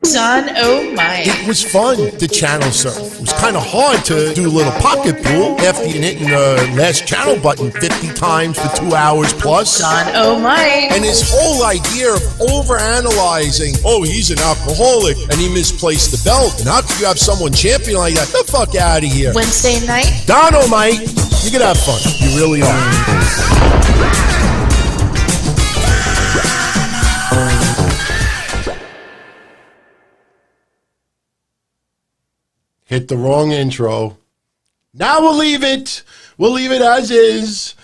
Don-O-Mite. It was fun to channel surf. It was kind of hard to do a little pocket pool after you hitting the last channel button 50 times for 2 hours plus. Don-O-Mite. And his whole idea of overanalyzing, oh, he's an alcoholic and he misplaced the belt. And how could you have someone champion like that? The fuck out of here. Wednesday night. Don-O-Mite, you can have fun. You really are. Hit the wrong intro. Now we'll leave it. We'll leave it as is.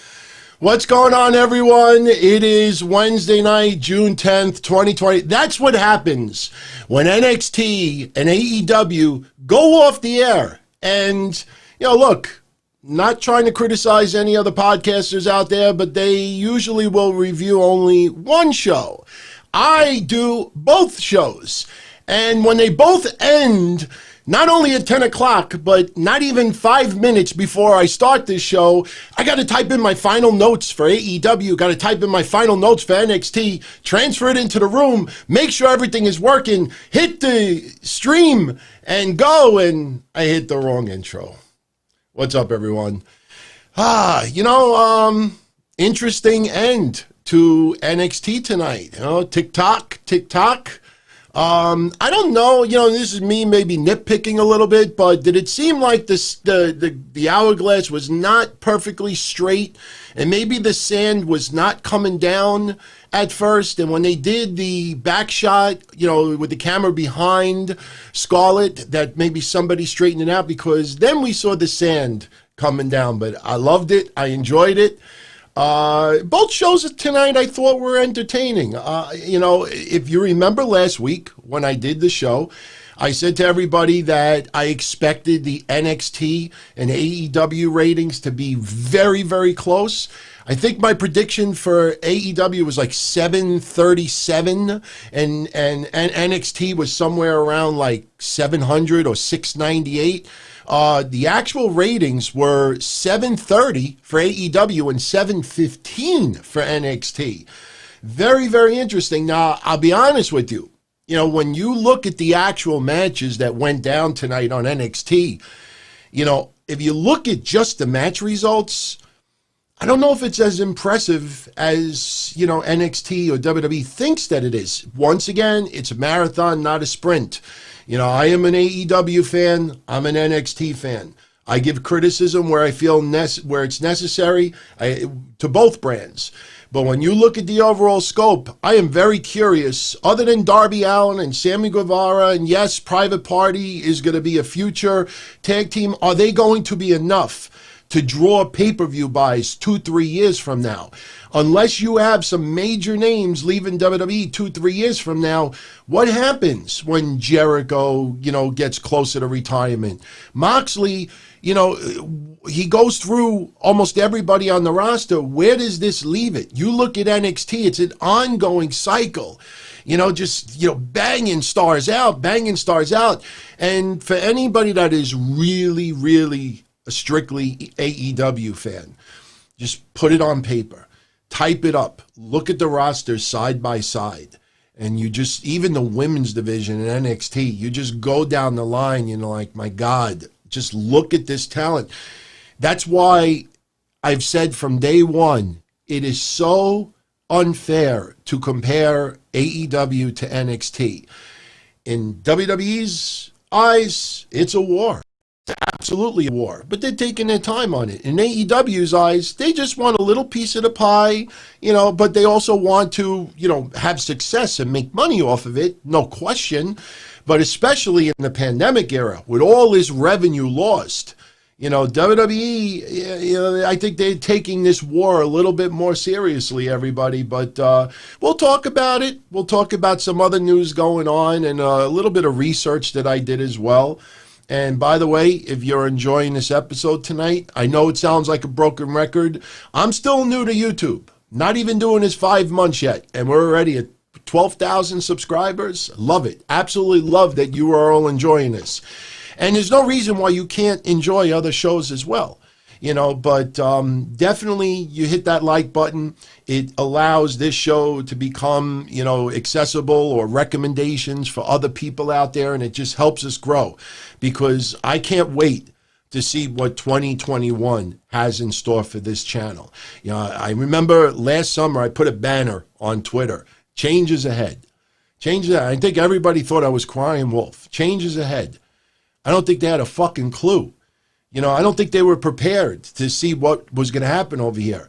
What's going on, everyone? It is Wednesday night, June 10th, 2020. That's what happens when NXT and AEW go off the air. And, look, not trying to criticize any other podcasters out there, but they usually will review only one show. I do both shows. And when they both end, not only at 10 o'clock, but not even 5 minutes before I start this show, I got to type in my final notes for AEW, got to type in my final notes for NXT, transfer it into the room, make sure everything is working, hit the stream, and go, and I hit the wrong intro. What's up, everyone? Interesting end to NXT tonight. Tick-tock. I don't know, this is me maybe nitpicking a little bit, but did it seem like the hourglass was not perfectly straight, and maybe the sand was not coming down at first, and when they did the back shot, with the camera behind Scarlett, that maybe somebody straightened it out, because then we saw the sand coming down. But I loved it. I enjoyed it. Both shows tonight I thought were entertaining. If you remember last week when I did the show, I said to everybody that I expected the NXT and AEW ratings to be very, very close. I think my prediction for AEW was like 737 and NXT was somewhere around like 700 or 698. The actual ratings were 730 for AEW and 715 for NXT. Very, very interesting. Now, I'll be honest with you. When you look at the actual matches that went down tonight on NXT, if you look at just the match results, I don't know if it's as impressive as, NXT or WWE thinks that it is. Once again, it's a marathon, not a sprint. I am an AEW fan. I'm an NXT fan. I give criticism where I feel where it's necessary to both brands. But when you look at the overall scope, I am very curious. Other than Darby Allin and Sammy Guevara, and yes, Private Party is going to be a future tag team, are they going to be enough to draw pay-per-view buys 2-3 years from now? Unless you have some major names leaving WWE 2-3 years from now, what happens when Jericho, gets closer to retirement? Moxley, he goes through almost everybody on the roster. Where does this leave it? You look at NXT, it's an ongoing cycle. Banging stars out. And for anybody that is really, really a strictly AEW fan, just put it on paper. Type it up. Look at the rosters side by side. And even the women's division in NXT, you just go down the line, like, my God, just look at this talent. That's why I've said from day one, it is so unfair to compare AEW to NXT. In WWE's eyes, it's a war. Absolutely a war, but they're taking their time on it. In AEW's eyes, they just want a little piece of the pie, but they also want to, have success and make money off of it, no question. But especially in the pandemic era, with all this revenue lost, WWE, I think they're taking this war a little bit more seriously, everybody. But we'll talk about it. We'll talk about some other news going on and a little bit of research that I did as well. And by the way, if you're enjoying this episode tonight, I know it sounds like a broken record. I'm still new to YouTube. Not even doing this 5 months yet. And we're already at 12,000 subscribers. Love it. Absolutely love that you are all enjoying this. And there's no reason why you can't enjoy other shows as well. but definitely you hit that like button. It allows this show to become, accessible or recommendations for other people out there, and it just helps us grow because I can't wait to see what 2021 has in store for this channel. I remember last summer I put a banner on Twitter, change is ahead. Change is ahead. I think everybody thought I was crying wolf. Change is ahead. I don't think they had a fucking clue. I don't think they were prepared to see what was going to happen over here.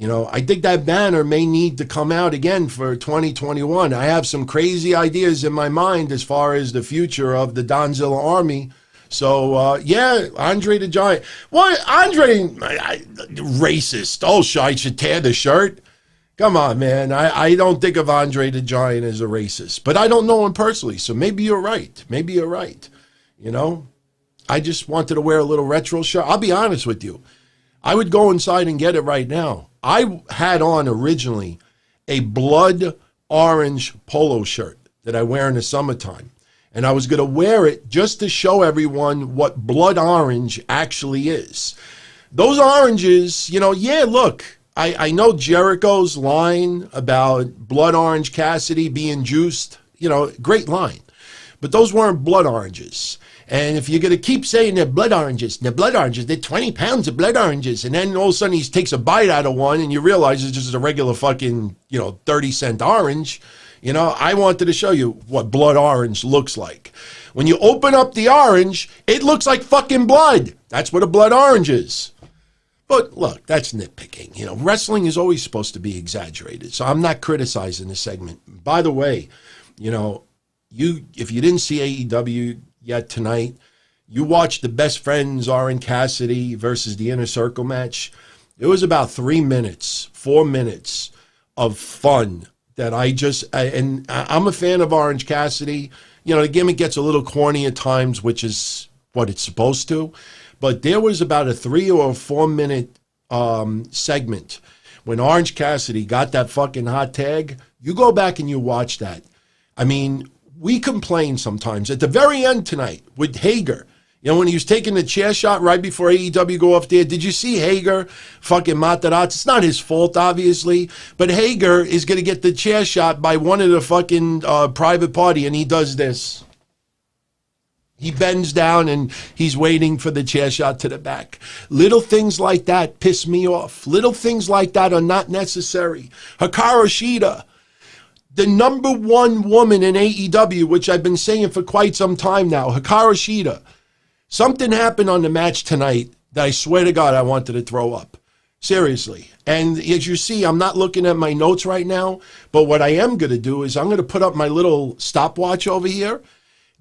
I think that banner may need to come out again for 2021. I have some crazy ideas in my mind as far as the future of the Donzilla Army. So, Andre the Giant. What? Andre, racist. Oh, I should tear the shirt. Come on, man. I don't think of Andre the Giant as a racist. But I don't know him personally, so maybe you're right. Maybe you're right. I just wanted to wear a little retro shirt. I'll be honest with you. I would go inside and get it right now. I had on originally a blood orange polo shirt that I wear in the summertime. And I was going to wear it just to show everyone what blood orange actually is. Those oranges, look, I know Jericho's line about Blood Orange Cassidy being juiced, great line. But those weren't blood oranges. And if you're going to keep saying they're blood oranges, they're 20 pounds of blood oranges, and then all of a sudden he takes a bite out of one and you realize it's just a regular fucking, 30-cent orange. I wanted to show you what blood orange looks like. When you open up the orange, it looks like fucking blood. That's what a blood orange is. But look, that's nitpicking. Wrestling is always supposed to be exaggerated. So I'm not criticizing the segment. By the way, if you didn't see AEW yet tonight, you watched the Best Friends Orange Cassidy versus the Inner Circle match. It was about 4 minutes of fun that I'm a fan of Orange Cassidy. The gimmick gets a little corny at times, which is what it's supposed to. But there was about a 3 or 4 minute segment when Orange Cassidy got that fucking hot tag. You go back and you watch that. I mean, we complain sometimes. At the very end tonight with Hager, when he was taking the chair shot right before AEW go off there, did you see Hager fucking Matarazzi? It's not his fault, obviously, but Hager is going to get the chair shot by one of the fucking private party, and he does this. He bends down and he's waiting for the chair shot to the back. Little things like that piss me off. Little things like that are not necessary. Hikaru Shida, the number one woman in AEW, which I've been saying for quite some time now, Hikaru Shida. Something happened on the match tonight that I swear to God I wanted to throw up. Seriously. And as you see, I'm not looking at my notes right now, but what I am going to do is I'm going to put up my little stopwatch over here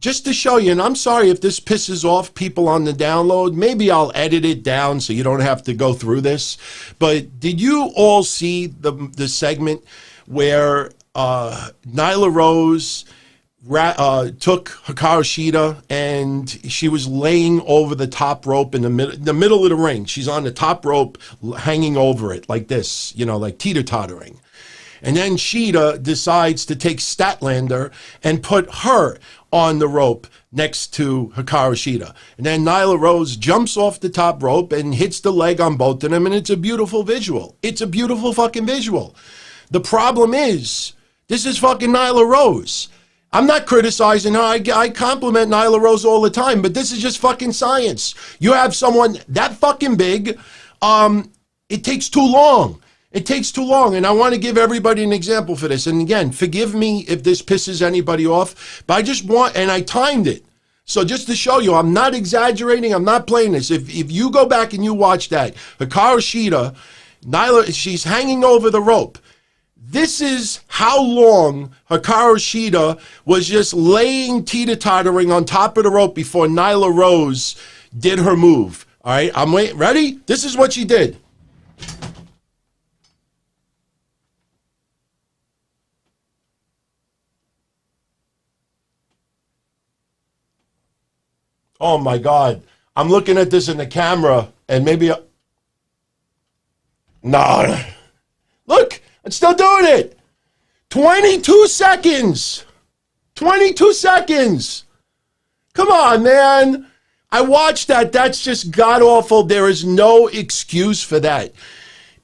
just to show you. And I'm sorry if this pisses off people on the download. Maybe I'll edit it down so you don't have to go through this. But did you all see the segment where Nyla Rose took Hikaru Shida and she was laying over the top rope in the middle of the ring. She's on the top rope hanging over it like this, like teeter-tottering. And then Shida decides to take Statlander and put her on the rope next to Hikaru Shida. And then Nyla Rose jumps off the top rope and hits the leg on both of them, and it's a beautiful visual. It's a beautiful fucking visual. The problem is, this is fucking Nyla Rose. I'm not criticizing her. I compliment Nyla Rose all the time, but this is just fucking science. You have someone that fucking big, it takes too long. It takes too long, and I want to give everybody an example for this. And again, forgive me if this pisses anybody off, but I just want, and I timed it. So just to show you, I'm not exaggerating. I'm not playing this. If you go back and you watch that, Hikaru Shida, Nyla, she's hanging over the rope. This is how long Hikaru Shida was just laying teeter-tottering on top of the rope before Nyla Rose did her move. All right, I'm waiting. Ready? This is what she did. Oh, my God. I'm looking at this in the camera, and maybe... No. Look. I'm still doing it. 22 seconds. 22 seconds. Come on, man. I watched that. That's just god-awful. There is no excuse for that.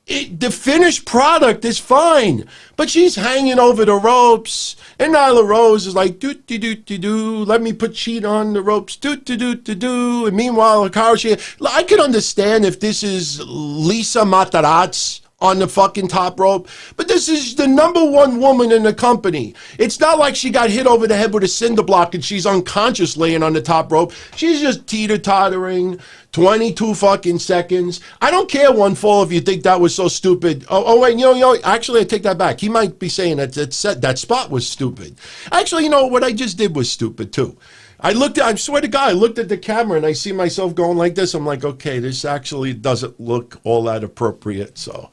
The finished product is fine, but she's hanging over the ropes, and Nyla Rose is like, do-do-do-do-do, let me put Shida on the ropes, do-do-do-do-do, and meanwhile, I can understand if this is Lisa Matarazzo on the fucking top rope, but this is the number one woman in the company. It's not like she got hit over the head with a cinder block and she's unconscious laying on the top rope. She's just teeter-tottering, 22 fucking seconds. I don't care, One Fall, if you think that was so stupid. Wait, actually, I take that back. He might be saying that spot was stupid. Actually, what I just did was stupid, too. I swear to God, I looked at the camera and I see myself going like this. I'm like, okay, this actually doesn't look all that appropriate, so...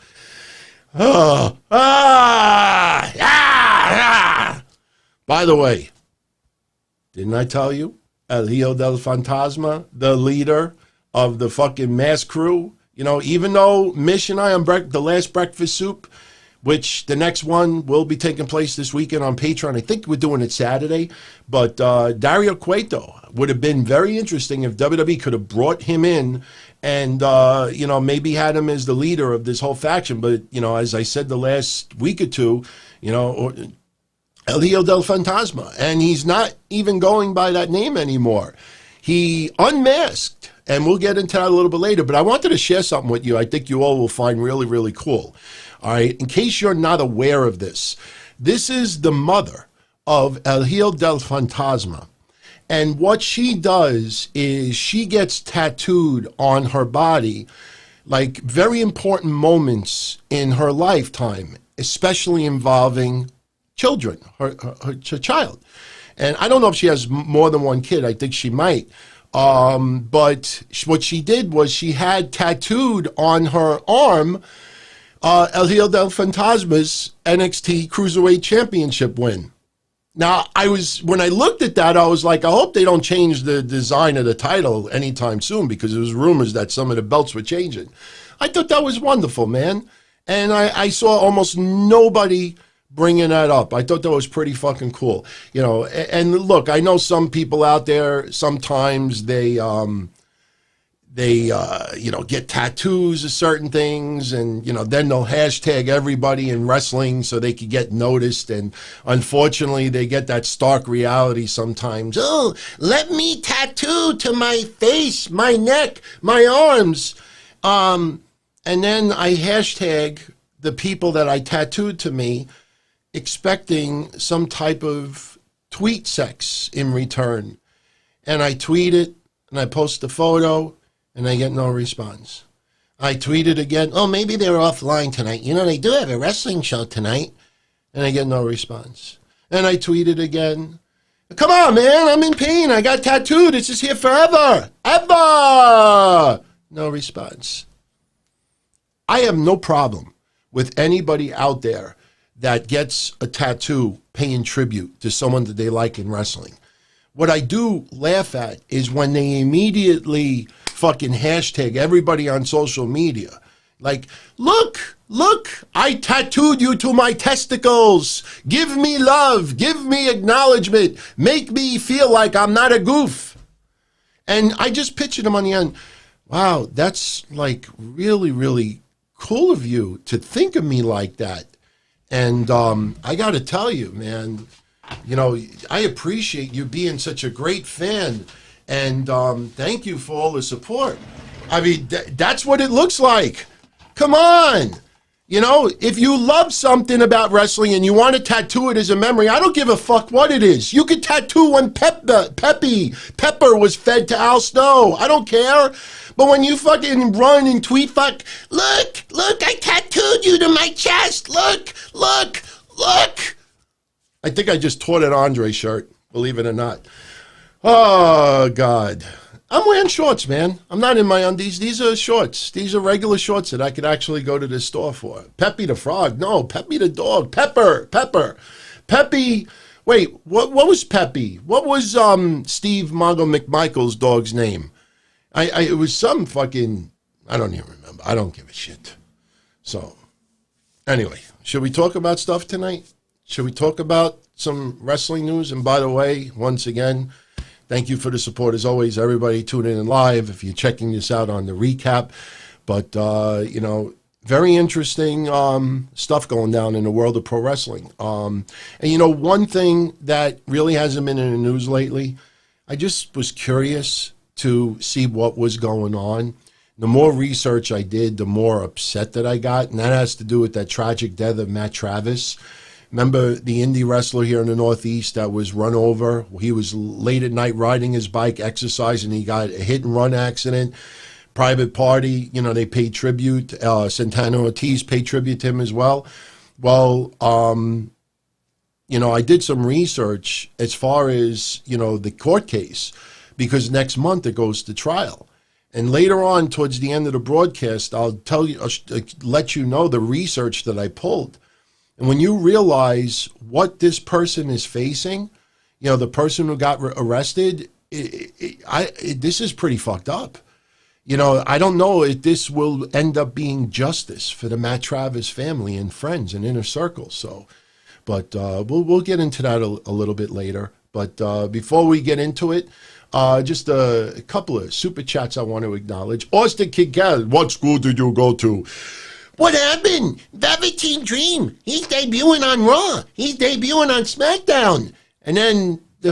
By the way, didn't I tell you? El Hijo del Fantasma, the leader of the fucking mask crew, even though Mish and I on the last breakfast soup, which the next one will be taking place this weekend on Patreon. I think we're doing it Saturday, but Dario Cueto would have been very interesting if WWE could have brought him in and, maybe had him as the leader of this whole faction. But, as I said the last week or two, El Hijo del Fantasma, and he's not even going by that name anymore. He unmasked, and we'll get into that a little bit later, but I wanted to share something with you I think you all will find really, really cool. All right, in case you're not aware of this, this is the mother of El Hijo del Fantasma. And what she does is she gets tattooed on her body, like very important moments in her lifetime, especially involving children, her child. And I don't know if she has more than one kid. I think she might. But what she did was she had tattooed on her arm El Hijo del Fantasma's NXT Cruiserweight Championship win. Now, when I looked at that, I was like, I hope they don't change the design of the title anytime soon, because there was rumors that some of the belts were changing. I thought that was wonderful, man. And I saw almost nobody bringing that up. I thought that was pretty fucking cool. And look, I know some people out there, sometimes they get tattoos of certain things, and, then they'll hashtag everybody in wrestling so they could get noticed. And unfortunately, they get that stark reality sometimes. Oh, let me tattoo to my face, my neck, my arms. And then I hashtag the people that I tattooed to me, expecting some type of tweet sex in return. And I tweet it, and I post the photo, and I get no response. I tweeted again, oh, maybe they were offline tonight. They do have a wrestling show tonight. And I get no response. And I tweeted again, come on, man, I'm in pain. I got tattooed. It's just here forever. Ever. No response. I have no problem with anybody out there that gets a tattoo paying tribute to someone that they like in wrestling. What I do laugh at is when they immediately fucking hashtag everybody on social media. Like, look, I tattooed you to my testicles. Give me love. Give me acknowledgement. Make me feel like I'm not a goof. And I just pictured him on the end. Wow, that's like really, really cool of you to think of me like that. And I got to tell you, man, I appreciate you being such a great fan. And thank you for all the support. I mean, that's what it looks like. Come on. If you love something about wrestling and you want to tattoo it as a memory, I don't give a fuck what it is. You could tattoo when Pepper was fed to Al Snow. I don't care. But when you fucking run and tweet, look, I tattooed you to my chest. Look. I think I just tore that Andre shirt, believe it or not. Oh, God. I'm wearing shorts, man. I'm not in my undies. These are shorts. These are regular shorts that I could actually go to the store for. Peppy the frog. No, Peppy the dog. Pepper. Peppy. Wait, what was Peppy? What was Steve Mongo McMichael's dog's name? It was some fucking, I don't even remember. I don't give a shit. So, anyway, should we talk about stuff tonight? Should we talk about some wrestling news? And by the way, once again, Thank you for the support, as always, everybody tuning in live, if you're checking this out on the recap. But, very interesting stuff going down in the world of pro wrestling. And, one thing that really hasn't been in the news lately, I just was curious to see what was going on. The more research I did, the more upset that I got, and that has to do with that tragic death of Matt Travis. Remember the indie wrestler here in the Northeast that was run over? He was late at night riding his bike, exercising. He got a hit-and-run accident. Private party, they paid tribute. Santana Ortiz paid tribute to him as well. Well, I did some research as far as, the court case, because next month it goes to trial. And later on, towards the end of the broadcast, I'll let you know the research that I pulled. And when you realize what this person is facing, the person who got arrested, this is pretty fucked up. I don't know if this will end up being justice for the Matt Travis family and friends and inner circle. So, but we'll get into that a little bit later. But before we get into it, just a couple of super chats I want to acknowledge. Austin Kincaid, what school did you go to? What happened? Velveteen Dream. He's debuting on Raw. He's debuting on SmackDown. And then the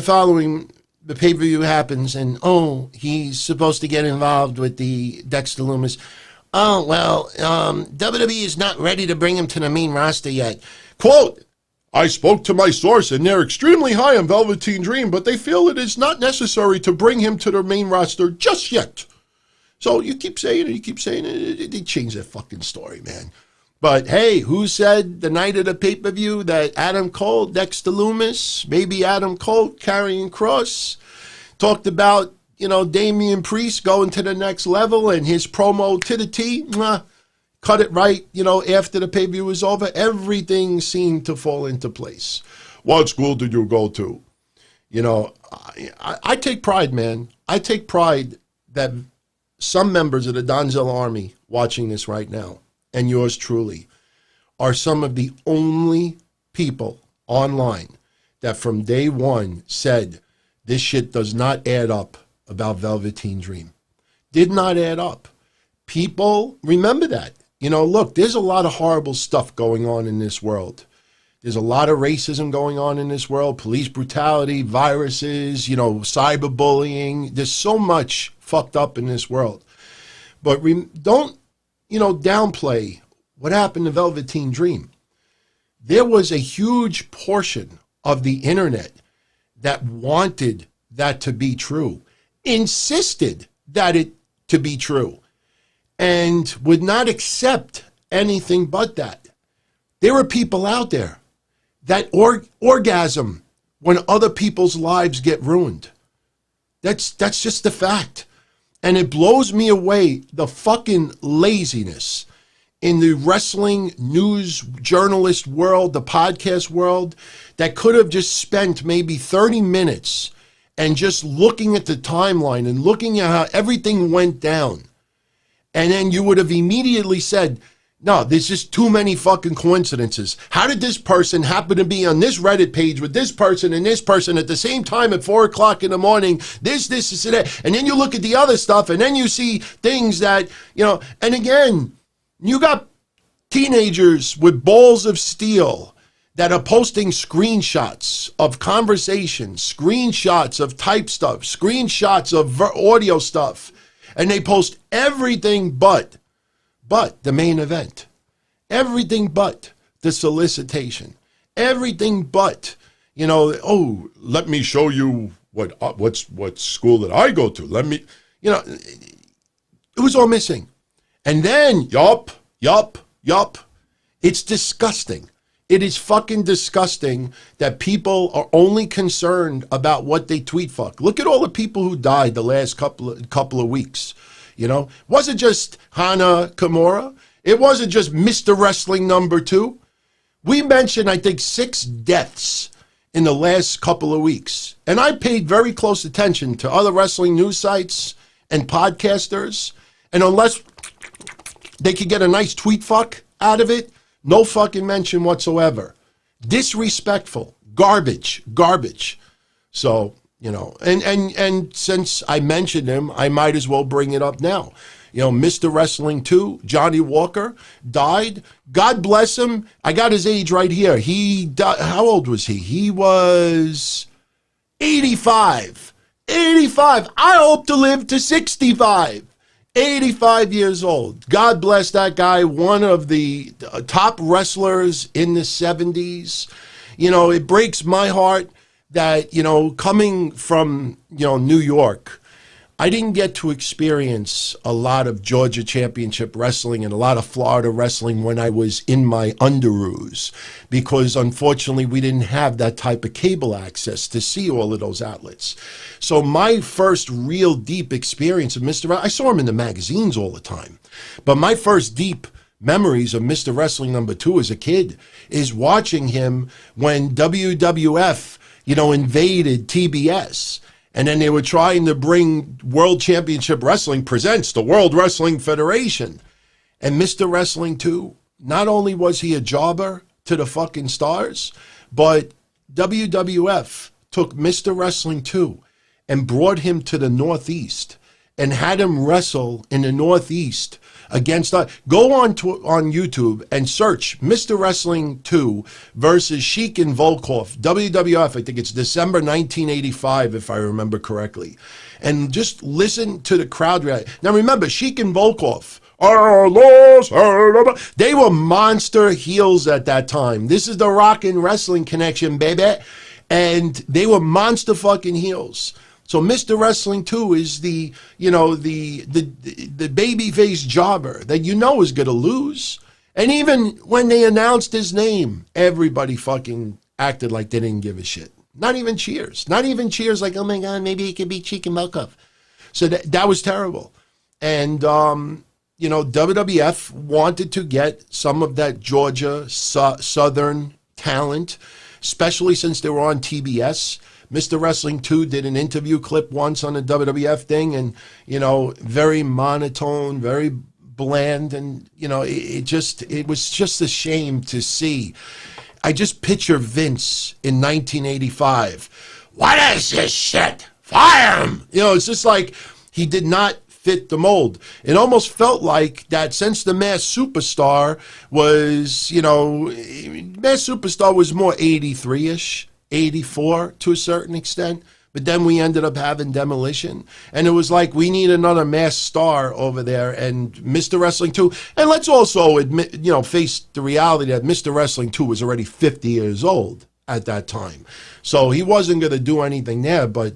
pay-per-view happens, and, he's supposed to get involved with the Dexter Lumis. Oh, well, WWE is not ready to bring him to the main roster yet. Quote, I spoke to my source, and they're extremely high on Velveteen Dream, but they feel it is not necessary to bring him to the main roster just yet. So you keep saying it, they change their fucking story, man. But hey, who said the night of the pay-per-view that Adam Cole, Dexter Lumis, maybe Adam Cole, Karrion Kross, talked about, Damian Priest going to the next level and his promo to the T, cut it right, after the pay-per-view was over, everything seemed to fall into place. What school did you go to? I take pride, man. I take pride that some members of the Donzell Army watching this right now, and yours truly, are some of the only people online that from day one said this shit does not add up about Velveteen Dream. Did not add up. People, remember that. Look, there's a lot of horrible stuff going on in this world. There's a lot of racism going on in this world, police brutality, viruses, cyberbullying. There's so much fucked up in this world. But don't, downplay what happened to Velveteen Dream. There was a huge portion of the internet that wanted that to be true, insisted that it to be true, and would not accept anything but that. There are people out there that orgasm when other people's lives get ruined. That's just the fact. And it blows me away, the fucking laziness in the wrestling news journalist world, the podcast world, that could have just spent maybe 30 minutes and just looking at the timeline and looking at how everything went down. And then you would have immediately said, no, there's just too many fucking coincidences. How did this person happen to be on this Reddit page with this person and this person at the same time at 4 o'clock in the morning? This, and that. And then you look at the other stuff and then you see things that, and again, you got teenagers with balls of steel that are posting screenshots of conversations, screenshots of type stuff, screenshots of audio stuff, and they post everything but the main event, everything but the solicitation, everything but, let me show you what school that I go to. Let me, it was all missing. And then, yup. It's disgusting. It is fucking disgusting that people are only concerned about what they tweet fuck. Look at all the people who died the last couple of weeks. Wasn't just Hana Kimura. It wasn't just Mr. Wrestling #2. We mentioned, I think, 6 deaths in the last couple of weeks. And I paid very close attention to other wrestling news sites and podcasters. And unless they could get a nice tweet fuck out of it, no fucking mention whatsoever. Disrespectful. Garbage. So, you know. And since I mentioned him, I might as well bring it up now. You know, Mr. Wrestling 2, Johnny Walker, died. God bless him. I got his age right here. He died. How old was he? He was 85. 85. I hope to live to 65. 85 years old. God bless that guy. One of the top wrestlers in the 70s. You know, it breaks my heart that, you know, coming from, you know, New York, I didn't get to experience a lot of Georgia Championship Wrestling and a lot of Florida wrestling when I was in my underoos, because unfortunately we didn't have that type of cable access to see all of those outlets. So my first real deep experience of I saw him in the magazines all the time, but my first deep memories of Mr. Wrestling #2 as a kid is watching him when WWF, you know, invaded TBS. And then they were trying to bring World Championship Wrestling presents the World Wrestling Federation. And Mr. Wrestling 2, not only was he a jobber to the fucking stars, but WWF took Mr. Wrestling 2 and brought him to the Northeast and had him wrestle in the Northeast against go on YouTube and search Mr. Wrestling 2 versus Sheik and Volkov, WWF. I think it's December 1985, if I remember correctly. And just listen to the crowd react. Now remember, Sheik and Volkov, they were monster heels at that time. This is the Rockin' Wrestling Connection, baby. And they were monster fucking heels. So Mr. Wrestling 2 is the, you know, the babyface jobber that you know is going to lose. And even when they announced his name, everybody fucking acted like they didn't give a shit. Not even cheers. Not even cheers like, oh my God, maybe it could be Cheek and Melkov. So that was terrible. And, you know, WWF wanted to get some of that Georgia Southern talent, especially since they were on TBS. Mr. Wrestling 2 did an interview clip once on the WWF thing, and, you know, very monotone, very bland, and, you know, it was just a shame to see. I just picture Vince in 1985. What is this shit? Fire him! You know, it's just like he did not fit the mold. It almost felt like that since the Masked Superstar was, you know, Masked Superstar was more 83-ish. 84 to a certain extent, but then we ended up having Demolition, and it was like we need another masked star over there, and Mr. Wrestling 2, and let's also admit, you know, face the reality that Mr. Wrestling 2 was already 50 years old at that time, so he wasn't going to do anything there. But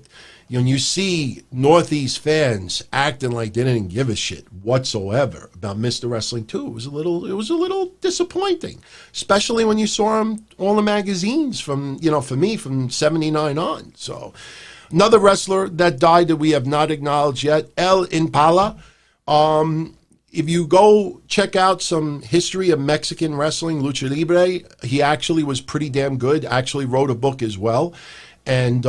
when you see Northeast fans acting like they didn't give a shit whatsoever about Mr. Wrestling 2, it was a little disappointing, especially when you saw him all the magazines from, you know, for me, from 79 on. So another wrestler that died that we have not acknowledged yet, El Impala. If you go check out some history of Mexican wrestling, Lucha Libre, he actually was pretty damn good, actually wrote a book as well. And,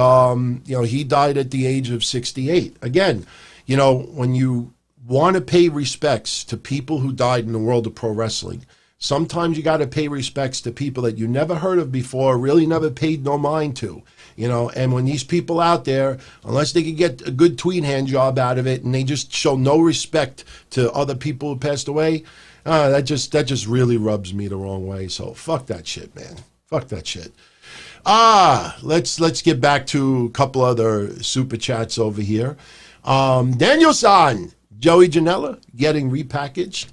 you know, he died at the age of 68. Again, you know, when you want to pay respects to people who died in the world of pro wrestling, sometimes you got to pay respects to people that you never heard of before, really never paid no mind to, you know. And when these people out there, unless they can get a good tween hand job out of it and they just show no respect to other people who passed away, that just really rubs me the wrong way. So fuck that shit, man. Fuck that shit. Let's get back to a couple other super chats over here. Daniel-san, Joey Janela getting repackaged.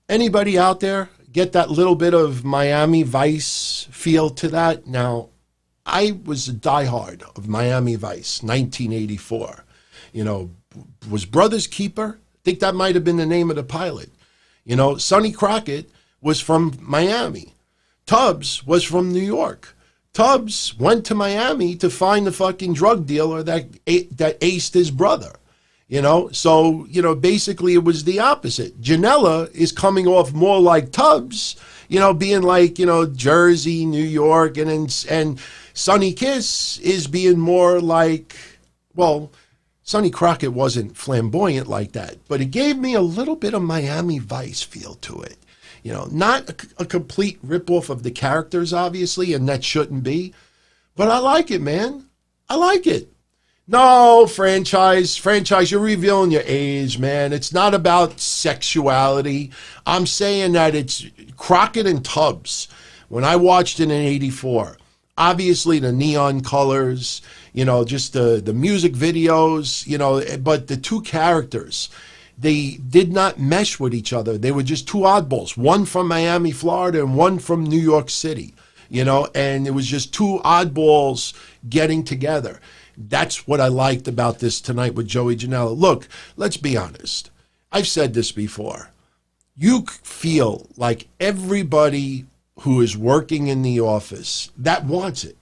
Anybody out there get that little bit of Miami Vice feel to that? Now, I was a diehard of Miami Vice, 1984. You know, was Brothers Keeper? I think that might have been the name of the pilot. You know, Sonny Crockett was from Miami. Tubbs was from New York. Tubbs went to Miami to find the fucking drug dealer that aced his brother, you know? So, you know, basically it was the opposite. Janela is coming off more like Tubbs, you know, being like, you know, Jersey, New York, and Sonny Kiss is being more like, well, Sonny Crockett wasn't flamboyant like that, but it gave me a little bit of Miami Vice feel to it. You know, not a complete ripoff of the characters, obviously, and that shouldn't be. But I like it, man. I like it. No, franchise, you're revealing your age, man. It's not about sexuality. I'm saying that it's Crockett and Tubbs. When I watched it in '84, obviously the neon colors, just the music videos, but the two characters, they did not mesh with each other. They were just two oddballs, one from Miami, Florida, and one from New York City, and it was just two oddballs getting together. That's what I liked about this tonight with Joey Janela. Look, let's be honest. I've said this before. You feel like everybody who is working in the office that wants it.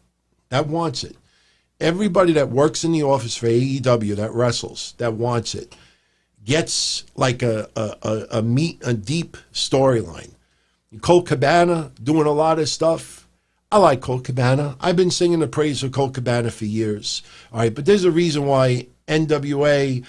Everybody that works in the office for AEW that wrestles, that wants it, gets like a deep storyline. Colt Cabana doing a lot of stuff. I like Colt Cabana. I've been singing the praise of Colt Cabana for years. All right, but there's a reason why NWA,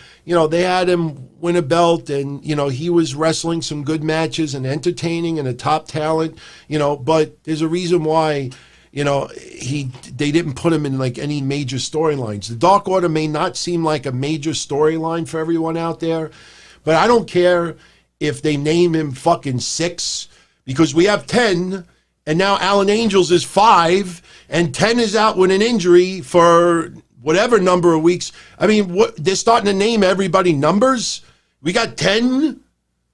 they had him win a belt, and, he was wrestling some good matches and entertaining and a top talent, but there's a reason why, they didn't put him in like any major storylines. The Dark Order may not seem like a major storyline for everyone out there, but I don't care if they name him fucking 6, because we have 10. And now Alan Angels is 5, and 10 is out with an injury for whatever number of weeks. I mean, they're starting to name everybody numbers. We got 10.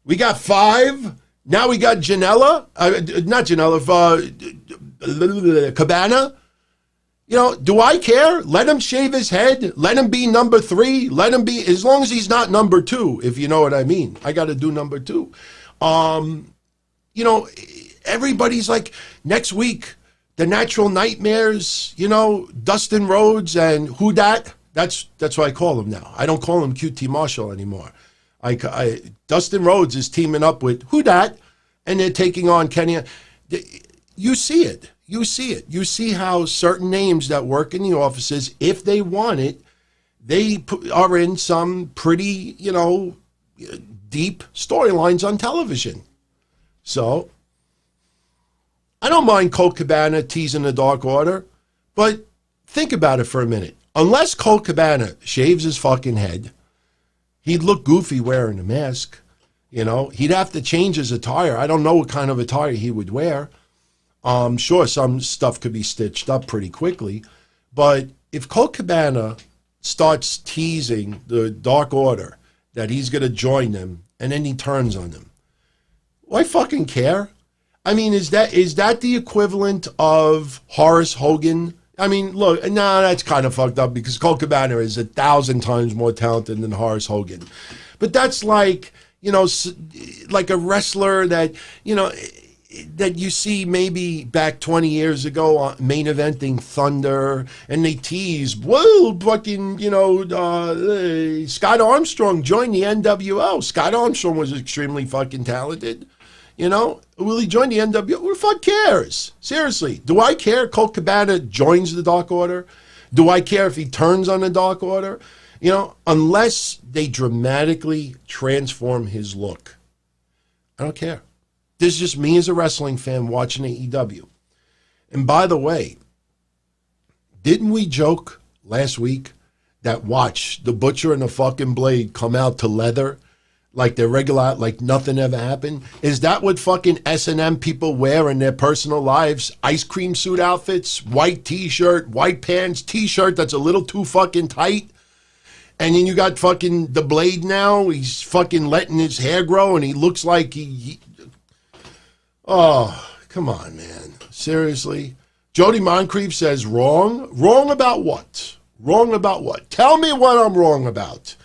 We got 5. Now we got Janela. Not Janela. Cabana. Do I care? Let him shave his head. Let him be number 3. Let him be, as long as he's not number 2, if you know what I mean. I got to do number 2. Everybody's like, next week, the Natural Nightmares, Dustin Rhodes and who dat? That's what I call him now. I don't call him QT Marshall anymore. Dustin Rhodes is teaming up with who dat, and they're taking on Kenny. You see it. You see how certain names that work in the offices, if they want it, they are in some pretty, deep storylines on television. So I don't mind Colt Cabana teasing the Dark Order, but think about it for a minute. Unless Colt Cabana shaves his fucking head, he'd look goofy wearing a mask. He'd have to change his attire. I don't know what kind of attire he would wear. Sure, some stuff could be stitched up pretty quickly, but if Colt Cabana starts teasing the Dark Order that he's going to join them, and then he turns on them, why fucking care? I mean, is that the equivalent of Horace Hogan? I mean, look, that's kind of fucked up, because Colt Cabana is 1,000 times more talented than Horace Hogan. But that's like, like a wrestler that, that you see maybe back 20 years ago main eventing Thunder, and they tease, whoa, fucking, Scott Armstrong joined the NWO. Scott Armstrong was extremely fucking talented. Will he join the NWO? Who the fuck cares? Seriously, do I care Colt Cabana joins the Dark Order? Do I care if he turns on the Dark Order? Unless they dramatically transform his look, I don't care. This is just me as a wrestling fan watching AEW. And by the way, didn't we joke last week that watch the Butcher and the fucking Blade come out to leather like they're regular, like nothing ever happened? Is that what fucking S&M people wear in their personal lives? Ice cream suit outfits, white t-shirt, white pants, t-shirt that's a little too fucking tight. And then you got fucking the Blade now. He's fucking letting his hair grow, and he looks like he oh, come on, man. Seriously? Jody Moncrief says wrong. Wrong about what? Wrong about what? Tell me what I'm wrong about.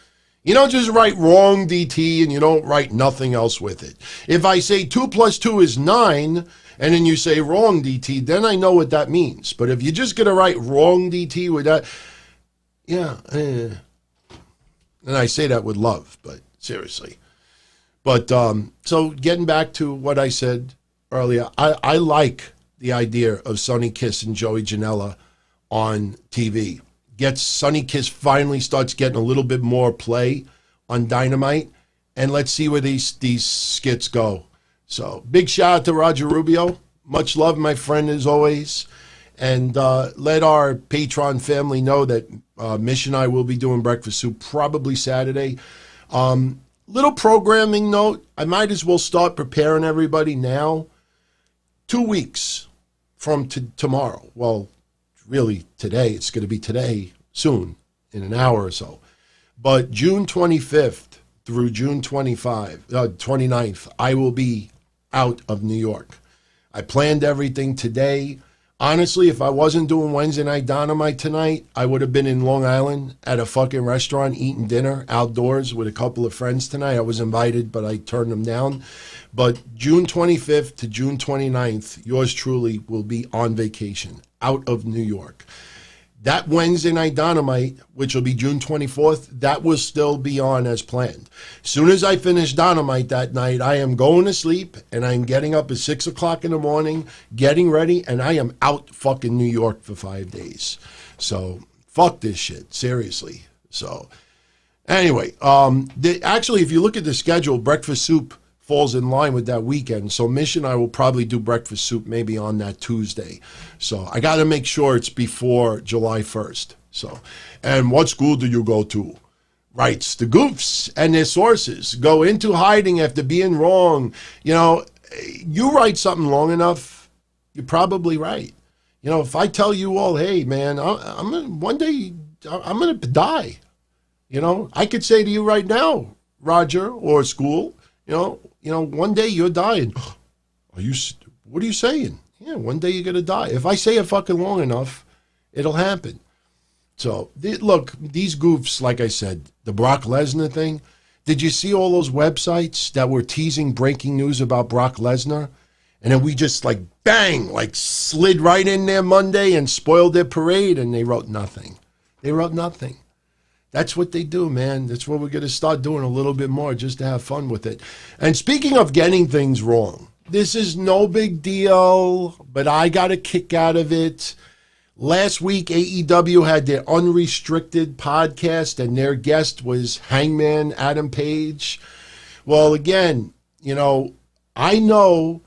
You don't just write wrong DT and you don't write nothing else with it. If I say 2 + 2 is 9, and then you say wrong DT, then I know what that means. But if you're just going to write wrong DT with that, yeah. And I say that with love, but seriously. But so getting back to what I said earlier, I like the idea of Sonny Kiss and Joey Janela on TV. Sonny Kiss finally starts getting a little bit more play on Dynamite, and let's see where these skits go. So big shout out to Roger Rubio. Much love, my friend, as always. and let our Patreon family know that Mish and I will be doing Breakfast Soup probably Saturday. Little programming note, I might as well start preparing everybody now. 2 weeks from tomorrow. Well, really today. It's going to be today, soon, in an hour or so. But June 25th through June 29th, I will be out of New York. I planned everything today. Honestly, if I wasn't doing Wednesday Night Dynamite tonight, I would have been in Long Island at a fucking restaurant eating dinner outdoors with a couple of friends tonight. I was invited, but I turned them down. But June 25th to June 29th, yours truly will be on vacation out of New York. That Wednesday Night Dynamite, which will be June 24th, that will still be on as planned. As soon as I finish Dynamite that night, I am going to sleep, and I'm getting up at 6 o'clock in the morning, getting ready, and I am out fucking New York for 5 days. So, fuck this shit, seriously. So, anyway, actually, if you look at the schedule, Breakfast Soup falls in line with that weekend. So Mish and I will probably do Breakfast Soup maybe on that Tuesday. So I got to make sure it's before July 1st. So, and what school do you go to? Writes the goofs and their sources go into hiding after being wrong. You know, you write something long enough, you're probably right. You know, if I tell you all, hey man, one day I'm going to die. You know, I could say to you right now, Roger or school, you know, one day you're dying. What are you saying? Yeah, one day you're going to die. If I say it fucking long enough, it'll happen. So, look, these goofs, like I said, the Brock Lesnar thing, did you see all those websites that were teasing breaking news about Brock Lesnar? And then we just like, bang, like slid right in there Monday and spoiled their parade, and they wrote nothing. They wrote nothing. That's what they do, man. That's what we're going to start doing a little bit more just to have fun with it. And speaking of getting things wrong, this is no big deal, but I got a kick out of it. Last week, AEW had their unrestricted podcast, and their guest was Hangman Adam Page. Well, again, you know, I know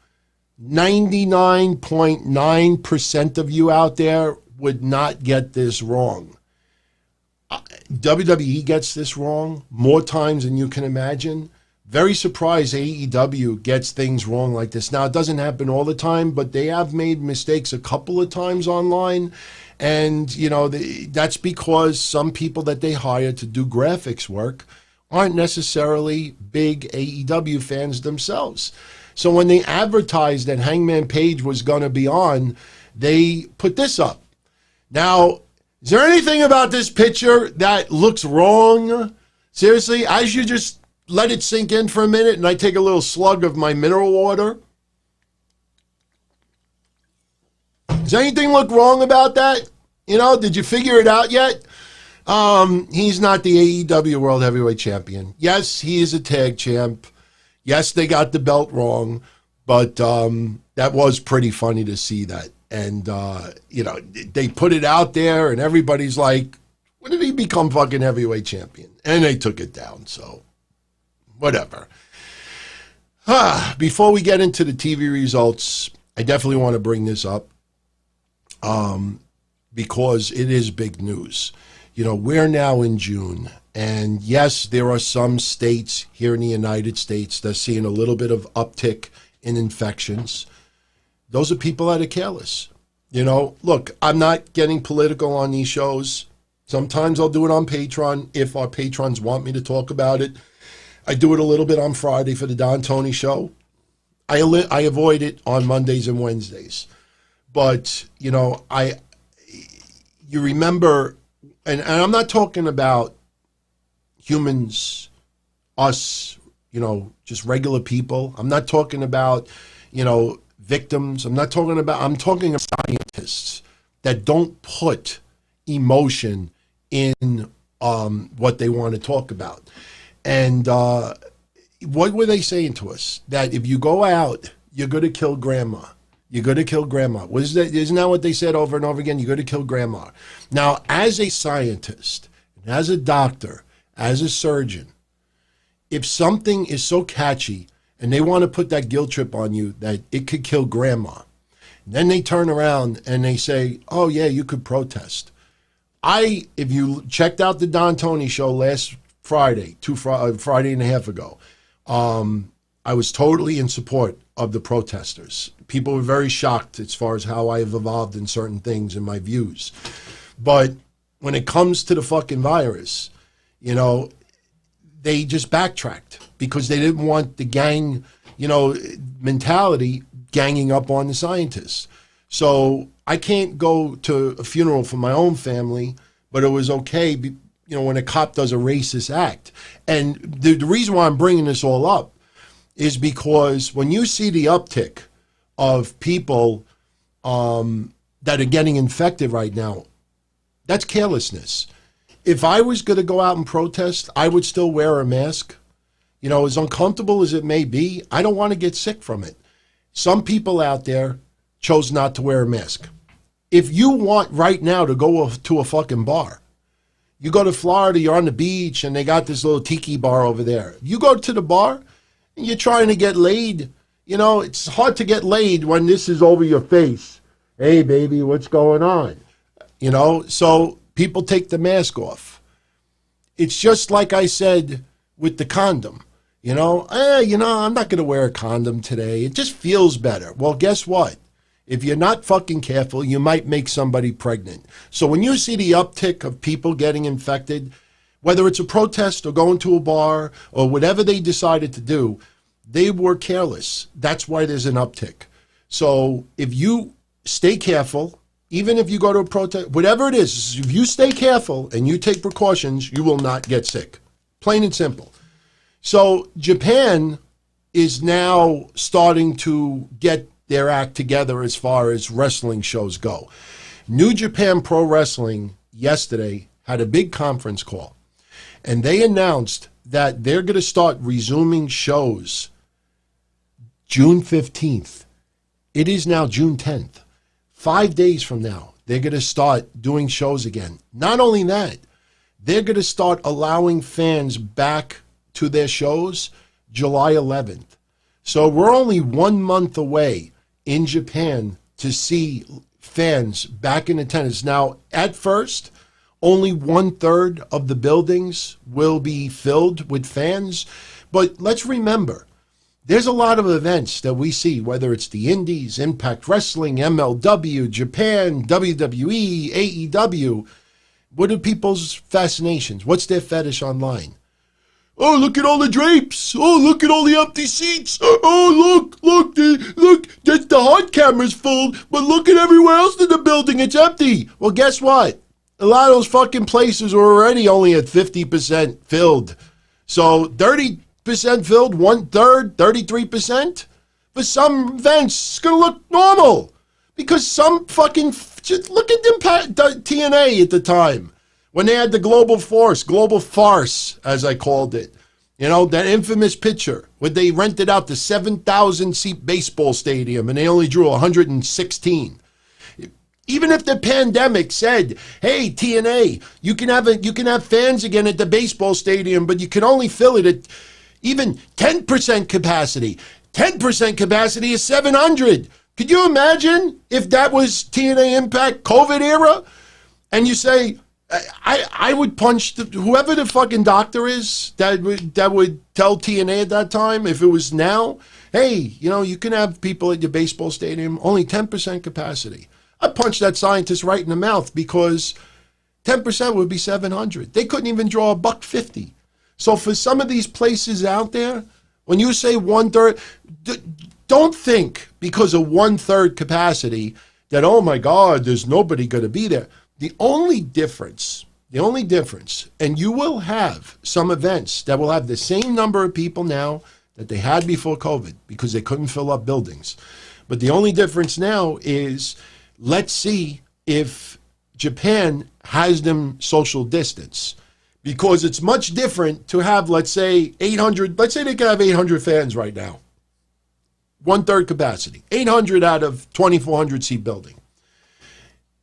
99.9% of you out there would not get this wrong. WWE gets this wrong more times than you can imagine. Very surprised AEW gets things wrong like this. Now, it doesn't happen all the time, but they have made mistakes a couple of times online. And, you know, that's because some people that they hire to do graphics work aren't necessarily big AEW fans themselves. So when they advertised that Hangman Page was going to be on, they put this up. Now, is there anything about this picture that looks wrong? Seriously, as you just let it sink in for a minute and I take a little slug of my mineral water. Does anything look wrong about that? You know, did you figure it out yet? He's not the AEW World Heavyweight Champion. Yes, he is a tag champ. Yes, they got the belt wrong, but that was pretty funny to see that. And, you know, they put it out there and everybody's like, when did he become fucking heavyweight champion? And they took it down, so whatever. Before we get into the TV results, I definitely want to bring this up because it is big news. You know, we're now in June, and yes, there are some states here in the United States that are seeing a little bit of uptick in infections. Those are people that are careless. You know, look, I'm not getting political on these shows. Sometimes I'll do it on Patreon if our patrons want me to talk about it. I do it a little bit on Friday for the Don Tony show. I avoid it on Mondays and Wednesdays. But, you know, you remember, and I'm not talking about humans, us, you know, just regular people. I'm not talking about, you know, victims. I'm talking about scientists that don't put emotion in what they want to talk about. And what were they saying to us? That if you go out, you're going to kill grandma. You're going to kill grandma. Isn't that what they said over and over again? You're going to kill grandma. Now, as a scientist, as a doctor, as a surgeon, if something is so catchy and they want to put that guilt trip on you that it could kill grandma, Then they turn around and they say, oh, yeah, you could protest. If you checked out the Don Tony show last Friday, Friday and a half ago, I was totally in support of the protesters. People were very shocked as far as how I have evolved in certain things and my views. But when it comes to the fucking virus, you know, they just backtracked because they didn't want the gang, you know, mentality ganging up on the scientists. So I can't go to a funeral for my own family, but it was okay, you know, when a cop does a racist act. And the reason why I'm bringing this all up is because when you see the uptick of people that are getting infected right now, that's carelessness. If I was going to go out and protest, I would still wear a mask. You know, as uncomfortable as it may be, I don't want to get sick from it. Some people out there chose not to wear a mask. If you want right now to go to a fucking bar, you go to Florida, you're on the beach, and they got this little tiki bar over there. You go to the bar, and you're trying to get laid. You know, it's hard to get laid when this is over your face. Hey, baby, what's going on? You know, so people take the mask off. It's just like I said with the condom. You know, I'm not going to wear a condom today. It just feels better. Well, guess what? If you're not fucking careful, you might make somebody pregnant. So when you see the uptick of people getting infected, whether it's a protest or going to a bar or whatever they decided to do, they were careless. That's why there's an uptick. So if you stay careful, even if you go to a protest, whatever it is, if you stay careful and you take precautions, you will not get sick. Plain and simple. So Japan is now starting to get their act together as far as wrestling shows go. New Japan Pro Wrestling yesterday had a big conference call, and they announced that they're going to start resuming shows June 15th. It is now June 10th. 5 days from now, they're going to start doing shows again. Not only that, they're going to start allowing fans back to their shows July 11th. So we're only 1 month away in Japan to see fans back in attendance. Now, at first, only 1/3 of the buildings will be filled with fans. But let's remember, there's a lot of events that we see, whether it's the Indies, Impact Wrestling, MLW, Japan, WWE, AEW. What are people's fascinations? What's their fetish online? Oh, look at all the drapes. Oh, look at all the empty seats. Oh, look, the hard camera's full, but look at everywhere else in the building. It's empty. Well, guess what? A lot of those fucking places are already only at 50% filled. So 30% filled, 1/3, 33%. For some events, it's going to look normal. Because some fucking, just look at TNA at the time. When they had the global farce, as I called it. You know, that infamous picture where they rented out the 7,000-seat baseball stadium and they only drew 116. Even if the pandemic said, hey, TNA, you can have fans again at the baseball stadium, but you can only fill it at even 10% capacity. 10% capacity is 700. Could you imagine if that was TNA Impact COVID era? And you say, I would punch whoever the fucking doctor is that would tell TNA at that time, if it was now, hey, you know, you can have people at your baseball stadium, only 10% capacity. I'd punch that scientist right in the mouth because 10% would be 700. They couldn't even draw $1.50. So for some of these places out there, when you say 1/3, don't think because of 1/3 capacity that, oh my God, there's nobody going to be there. The only difference, and you will have some events that will have the same number of people now that they had before COVID because they couldn't fill up buildings. But the only difference now is, let's see if Japan has them social distance. Because it's much different to have, let's say, 800, let's say they can have 800 fans right now. 1/3 capacity, 800 out of 2,400 seat building.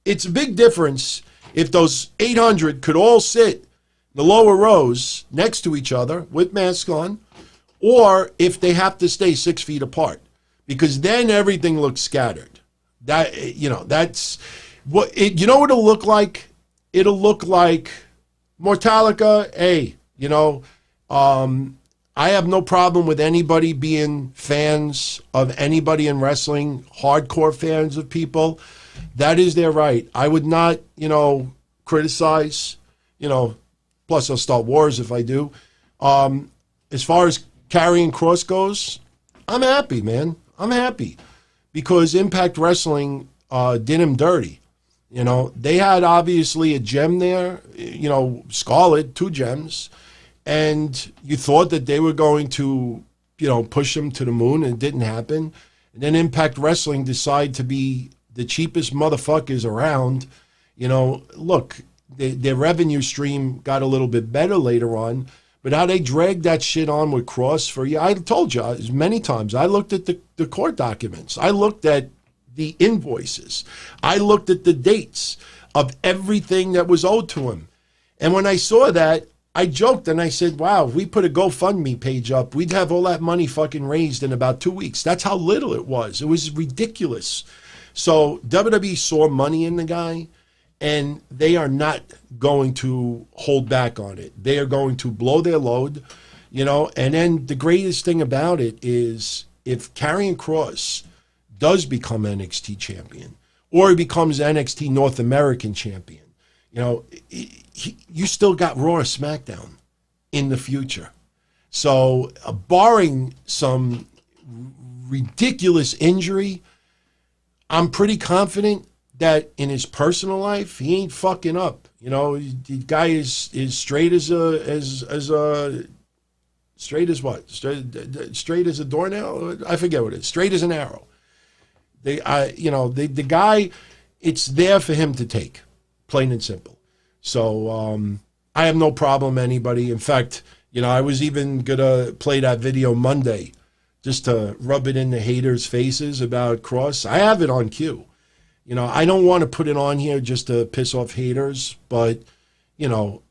It's a big difference if those 800 could all sit in the lower rows next to each other with masks on, or if they have to stay 6 feet apart, because then everything looks scattered. That, you know, that's what it, you know what it'll look like? It'll look like Mortalica. Hey, you know, I have no problem with anybody being fans of anybody in wrestling, hardcore fans of people. That is their right. I would not, you know, criticize, you know, plus I'll start wars if I do. As far as Karrion Kross goes, I'm happy, man. I'm happy. Because Impact Wrestling did him dirty. You know, they had obviously a gem there, you know, Scarlett, 2 gems, and you thought that they were going to, you know, push him to the moon, and it didn't happen. And then Impact Wrestling decided to be the cheapest motherfuckers around. You know, look, their revenue stream got a little bit better later on, but how they dragged that shit on with Cross for you, I told you as many times. I looked at the court documents. I looked at the invoices. I looked at the dates of everything that was owed to him. And when I saw that, I joked and I said, wow, if we put a GoFundMe page up, we'd have all that money fucking raised in about 2 weeks. That's how little it was. It was ridiculous. So WWE saw money in the guy, and they are not going to hold back on it. They are going to blow their load, you know. And then the greatest thing about it is if Karrion Kross does become NXT champion, or he becomes NXT North American champion, you know, you still got Raw or SmackDown in the future. So barring some ridiculous injury, I'm pretty confident that in his personal life, he ain't fucking up. You know, the guy is straight as a straight as what? Straight as a doornail? I forget what it is. Straight as an arrow. The guy, it's there for him to take, plain and simple. So I have no problem anybody. In fact, you know, I was even gonna play that video Monday just to rub it in the haters' faces about Cross. I have it on cue. You know, I don't want to put it on here just to piss off haters, but, you know,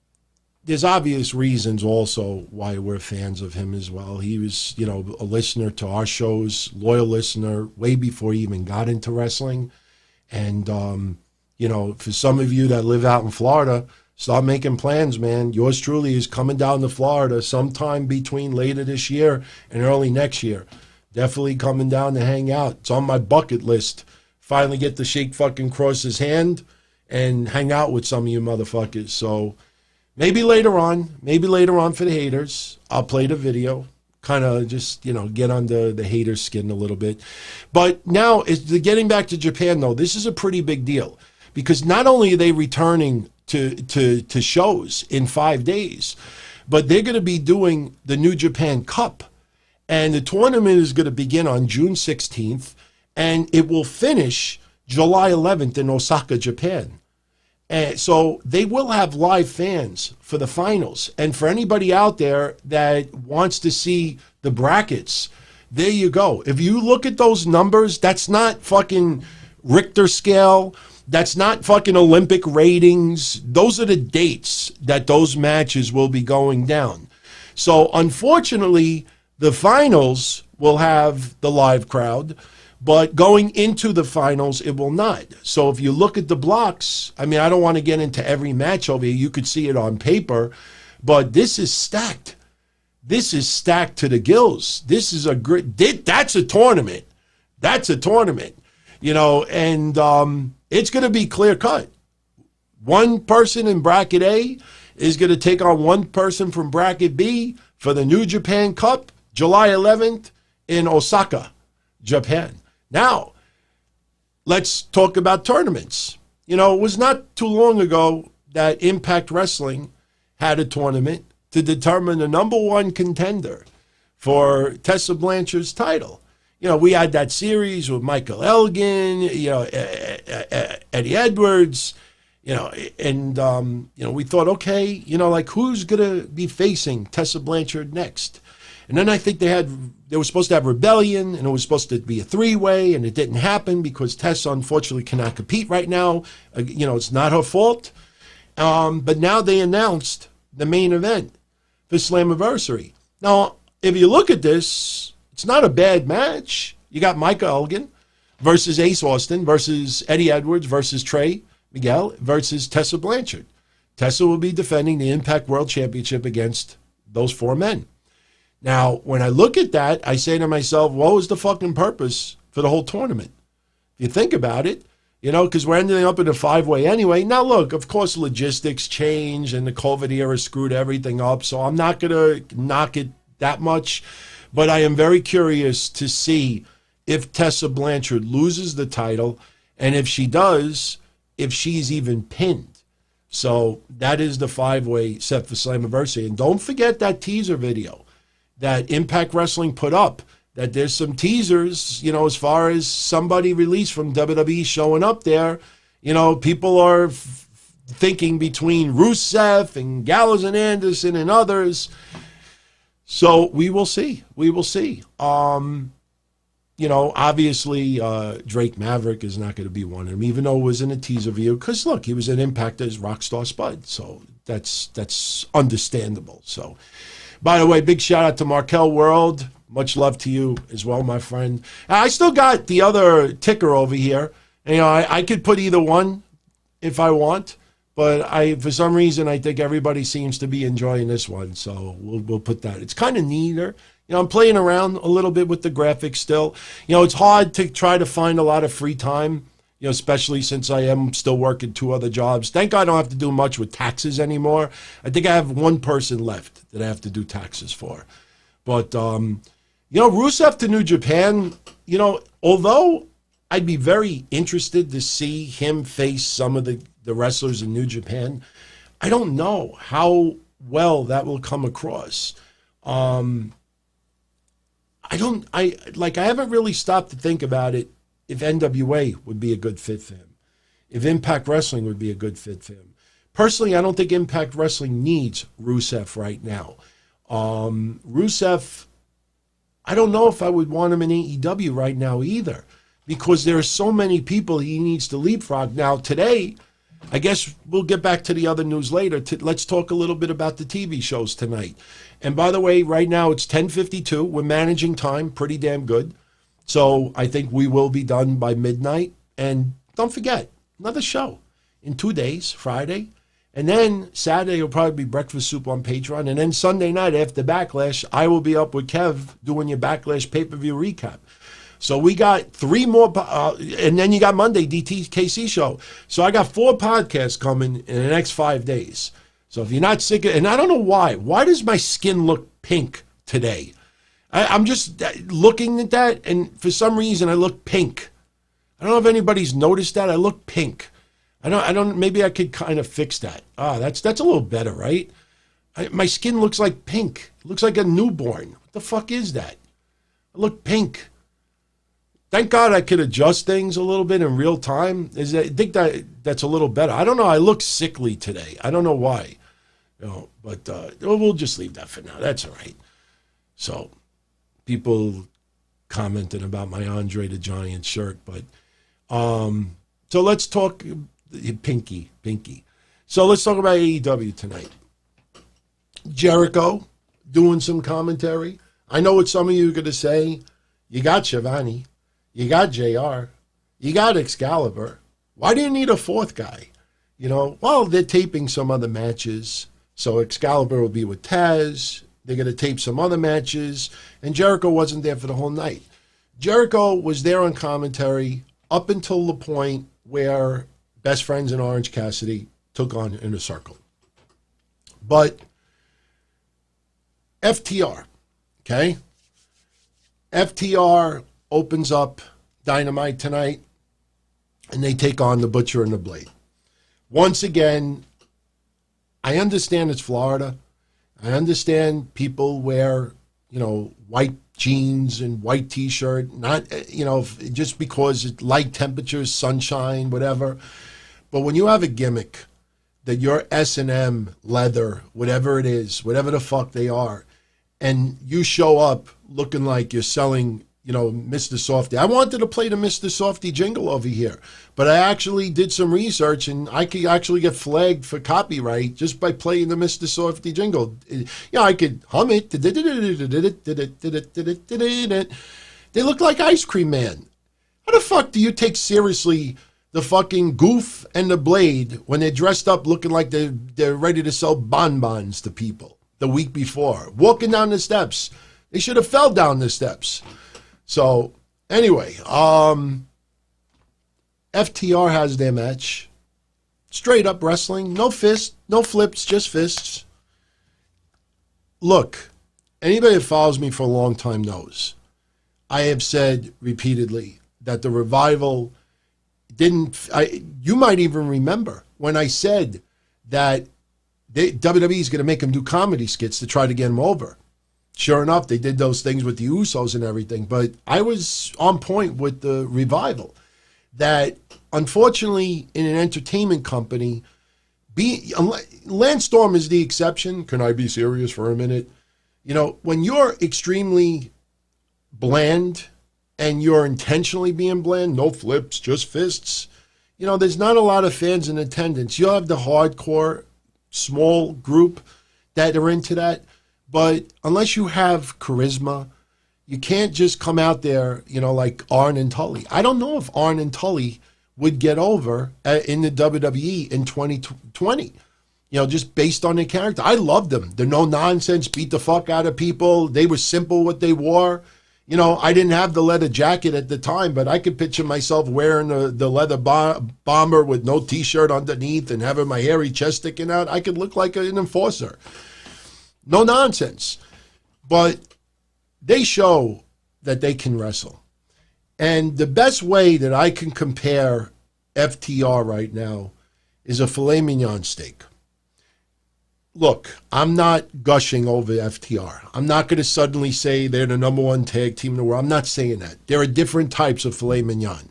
there's obvious reasons also why we're fans of him as well. He was, you know, a listener to our shows, loyal listener, way before he even got into wrestling. And, you know, for some of you that live out in Florida, start making plans, man. Yours truly is coming down to Florida sometime between later this year and early next year. Definitely coming down to hang out. It's on my bucket list. Finally get to shake fucking Cross's hand and hang out with some of you motherfuckers. So maybe later on for the haters, I'll play the video, kind of just, you know, get under the haters' skin a little bit. But now, getting back to Japan, though, this is a pretty big deal because not only are they returning to shows in 5 days, but they're going to be doing the New Japan Cup. And the tournament is going to begin on June 16th, and it will finish July 11th in Osaka, Japan. And so they will have live fans for the finals. And for anybody out there that wants to see the brackets, there you go. If you look at those numbers, that's not fucking Richter scale. That's not fucking Olympic ratings. Those are the dates that those matches will be going down. So unfortunately, the finals will have the live crowd, but going into the finals, it will not. So if you look at the blocks, I mean, I don't want to get into every match over here. You could see it on paper, but this is stacked. This is stacked to the gills. This is a great, that's a tournament. That's a tournament, you know, and it's going to be clear cut. One person in bracket A is going to take on one person from bracket B for the New Japan Cup, July 11th in Osaka, Japan. Now, let's talk about tournaments. You know, it was not too long ago that Impact Wrestling had a tournament to determine the number one contender for Tessa Blanchard's title. You know, we had that series with Michael Elgin, you know, Eddie Edwards, you know, and, you know, we thought, okay, you know, like who's going to be facing Tessa Blanchard next? And then I think they were supposed to have Rebellion, and it was supposed to be a three-way, and it didn't happen because Tessa unfortunately cannot compete right now. You know, it's not her fault. But now they announced the main event for Slammiversary. Now, if you look at this, it's not a bad match. You got Micah Elgin versus Ace Austin versus Eddie Edwards versus Trey Miguel versus Tessa Blanchard. Tessa will be defending the Impact World Championship against those 4 men. Now, when I look at that, I say to myself, what was the fucking purpose for the whole tournament? If you think about it, you know, because we're ending up in a 5-way anyway. Now, look, of course, logistics change and the COVID era screwed everything up, so I'm not going to knock it that much. But I am very curious to see if Tessa Blanchard loses the title, and if she does, if she's even pinned. So that is the 5-way set for Slammiversary. And don't forget that teaser video that Impact Wrestling put up, that there's some teasers, you know, as far as somebody released from WWE showing up there. You know, people are thinking between Rusev and Gallows and Anderson and others. So we will see. We will see. You know, obviously, Drake Maverick is not going to be one of them, even though it was in a teaser view. Because, look, he was an Impact as Rockstar Spud. So that's understandable. So, by the way, big shout out to Markel World. Much love to you as well, my friend. I still got the other ticker over here. You know, I could put either one if I want. But for some reason, I think everybody seems to be enjoying this one. So we'll put that. It's kind of neater. You know, I'm playing around a little bit with the graphics still. You know, it's hard to try to find a lot of free time, you know, especially since I am still working 2 other jobs. Thank God I don't have to do much with taxes anymore. I think I have 1 person left that I have to do taxes for. But, you know, Rusev to New Japan, you know, although I'd be very interested to see him face some of the wrestlers in New Japan, I don't know how well that will come across. I haven't really stopped to think about it if NWA would be a good fit for him, if Impact Wrestling would be a good fit for him. Personally, I don't think Impact Wrestling needs Rusev right now. Rusev, I don't know if I would want him in AEW right now either, because there are so many people he needs to leapfrog. Now, today, I guess we'll get back to the other news later. Let's talk a little bit about the TV shows tonight. And by the way, right now it's 10:52. We're managing time pretty damn good. So I think we will be done by midnight. And don't forget, another show in 2 days, Friday. And then Saturday will probably be Breakfast Soup on Patreon. And then Sunday night after Backlash, I will be up with Kev doing your Backlash pay-per-view recap. So we got 3 more, and then you got Monday, DTKC show. So I got 4 podcasts coming in the next 5 days. So if you're not sick of, and I don't know why does my skin look pink today? I'm just looking at that, and for some reason I look pink. I don't know if anybody's noticed that. I look pink. I don't, maybe I could kind of fix that. That's a little better, right? My skin looks like pink. It looks like a newborn. What the fuck is that? I look pink. Thank God I could adjust things a little bit in real time. I think that's a little better. I don't know. I look sickly today. I don't know why. You know, but we'll just leave that for now. That's all right. So people commented about my Andre the Giant shirt. But so let's talk Pinky. So let's talk about AEW tonight. Jericho doing some commentary. I know what some of you are going to say. You got Shivani. You got JR. You got Excalibur. Why do you need a 4th guy? You know, well, they're taping some other matches. So Excalibur will be with Taz. They're going to tape some other matches. And Jericho wasn't there for the whole night. Jericho was there on commentary up until the point where Best Friends and Orange Cassidy took on Inner Circle. But FTR, okay? FTR opens up Dynamite tonight, and they take on the Butcher and the Blade. Once again, I understand it's Florida. I understand people wear, you know, white jeans and white T-shirt, not, you know, just because it's light temperatures, sunshine, whatever. But when you have a gimmick that you're S&M, leather, whatever it is, whatever the fuck they are, and you show up looking like you're selling, you know, Mr. Softy. I wanted to play the Mr. Softy jingle over here, but I actually did some research, and I could actually get flagged for copyright just by playing the Mr. Softy jingle. You know, I could hum it. They look like Ice Cream Man. How the fuck do you take seriously the fucking Goof and the Blade when they're dressed up looking like they're ready to sell bonbons to people the week before? Walking down the steps. They should have fell down the steps. So, anyway, FTR has their match. Straight up wrestling. No fists, no flips, just fists. Look, anybody that follows me for a long time knows I have said repeatedly that the Revival you might even remember when I said that WWE is going to make them do comedy skits to try to get them over. Sure enough, they did those things with the Usos and everything, but I was on point with the Revival that unfortunately in an entertainment company, Lance Storm is the exception. Can I be serious for a minute? You know, when you're extremely bland and you're intentionally being bland, no flips, just fists, you know, there's not a lot of fans in attendance. You'll have the hardcore small group that are into that, but unless you have charisma, you can't just come out there, you know, like Arn and Tully. I don't know if Arn and Tully would get over in the WWE in 2020, you know, just based on their character. I loved them. They're no nonsense, beat the fuck out of people. They were simple what they wore. You know, I didn't have the leather jacket at the time, but I could picture myself wearing the leather bomber with no T-shirt underneath and having my hairy chest sticking out. I could look like an enforcer. No nonsense. But they show that they can wrestle. And the best way that I can compare FTR right now is a filet mignon steak. Look, I'm not gushing over FTR. I'm not going to suddenly say they're the number one tag team in the world. I'm not saying that. There are different types of filet mignon.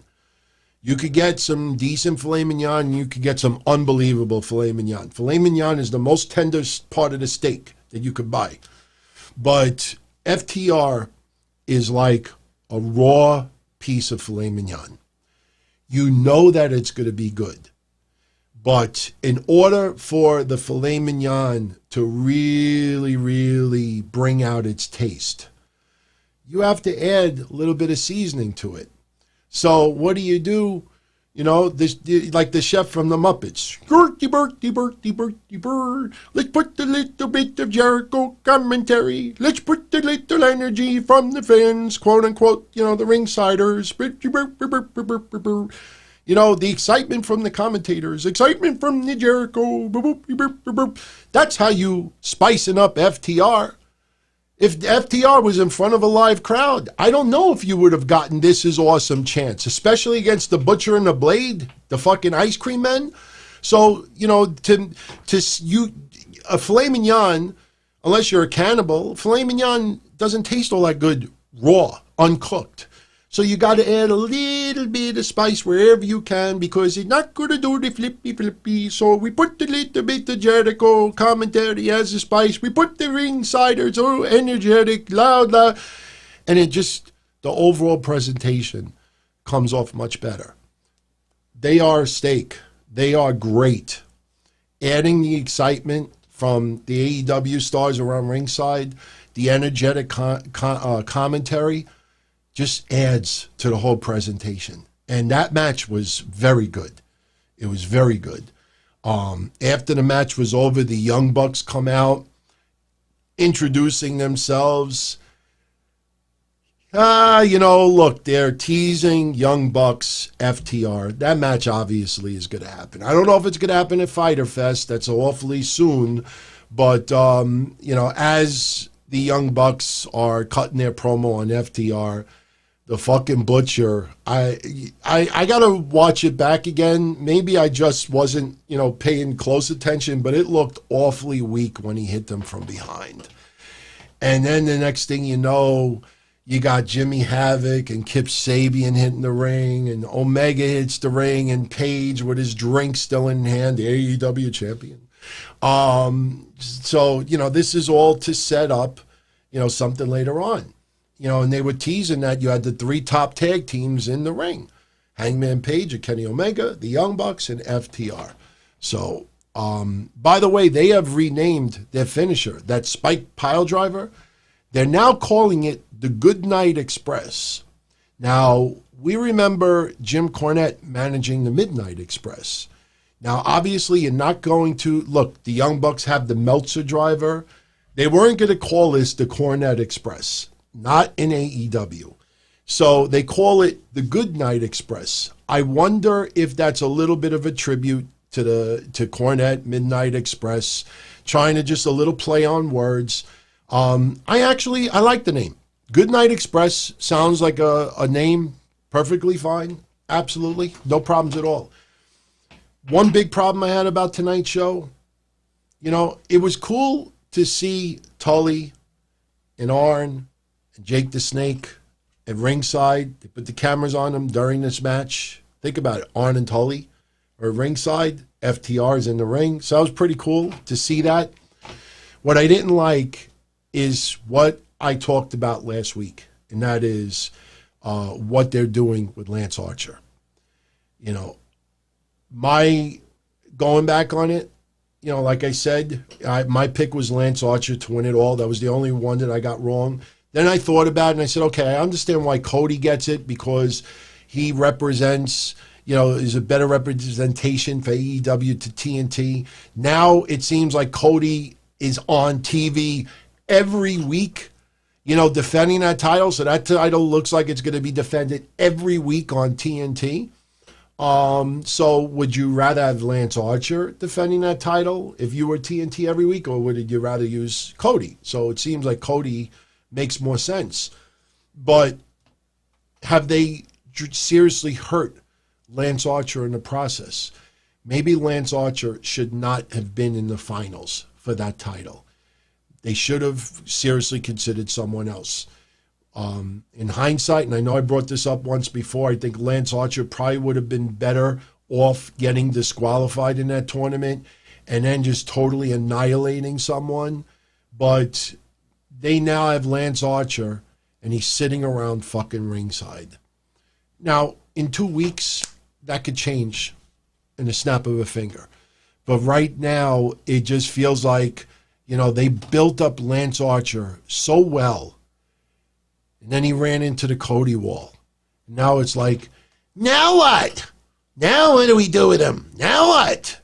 You could get some decent filet mignon, and you could get some unbelievable filet mignon. Filet mignon is the most tender part of the steak that you could buy. But FTR is like a raw piece of filet mignon. You know that it's going to be good. But in order for the filet mignon to really, really bring out its taste, you have to add a little bit of seasoning to it. So what do? You know, like the chef from the Muppets. Let's put a little bit of Jericho commentary. Let's put a little energy from the fans, quote unquote, you know, the ringsiders. You know, the excitement from the commentators, excitement from the Jericho. That's how you spicing up FTR. If FTR was in front of a live crowd, I don't know if you would have gotten This Is Awesome chance, especially against the Butcher and the Blade, the fucking ice cream men. So, you know, a filet mignon, unless you're a cannibal, filet mignon doesn't taste all that good raw, uncooked. So you got to add a little bit of spice wherever you can because you're not going to do the flippy. So we put a little bit of Jericho commentary as a spice. We put the ringsiders, oh, energetic, loud. And it just, the overall presentation comes off much better. They are steak. They are great. Adding the excitement from the AEW stars around ringside, the energetic commentary, just adds to the whole presentation. And that match was very good. It was very good. After the match was over, the Young Bucks come out, introducing themselves. You know, look, they're teasing Young Bucks, FTR. That match obviously is going to happen. I don't know if it's going to happen at Fyter Fest. That's awfully soon. But, you know, as the Young Bucks are cutting their promo on FTR, the fucking Butcher, I got to watch it back again. Maybe I just wasn't, you know, paying close attention, but it looked awfully weak when he hit them from behind. And then the next thing you know, you got Jimmy Havoc and Kip Sabian hitting the ring, and Omega hits the ring, and Page with his drink still in hand, the AEW champion. So, you know, this is all to set up, you know, something later on. You know, and they were teasing that you had the 3 top tag teams in the ring. Hangman Page and Kenny Omega, the Young Bucks, and FTR. So, by the way, they have renamed their finisher, that spike pile driver. They're now calling it the Goodnight Express. Now, we remember Jim Cornette managing the Midnight Express. Now, obviously, you're not going to, look, the Young Bucks have the Meltzer driver. They weren't going to call this the Cornette Express, not in AEW. So they call it the Goodnight Express. I wonder if that's a little bit of a tribute to Cornette, Midnight Express, trying to just a little play on words. I like the name. Goodnight Express sounds like a name perfectly fine. Absolutely. No problems at all. One big problem I had about tonight's show, it was cool to see Tully and Arn and Jake the Snake at ringside. They put the cameras on them during this match. Think about it. Arn and Tully are at ringside. FTR is in the ring. So that was pretty cool to see that. What I didn't like is what I talked about last week, and that is what they're doing with Lance Archer. My going back on it, like I said, my pick was Lance Archer to win it all. That was the only one that I got wrong. Then I thought about it, and I said, okay, I understand why Cody gets it, because he represents, is a better representation for AEW to TNT. Now it seems like Cody is on TV every week, defending that title. So that title looks like it's going to be defended every week on TNT. So would you rather have Lance Archer defending that title if you were TNT every week, or would you rather use Cody? So it seems like Cody makes more sense. But have they seriously hurt Lance Archer in the process? Maybe Lance Archer should not have been in the finals for that title. They should have seriously considered someone else. In hindsight, and I know I brought this up once before, I think Lance Archer probably would have been better off getting disqualified in that tournament and then just totally annihilating someone. But they now have Lance Archer, and he's sitting around fucking ringside. Now, in 2 weeks, that could change in a snap of a finger. But right now, it just feels like, they built up Lance Archer so well. And then he ran into the Cody wall. Now it's like, now what? Now what do we do with him? Now what?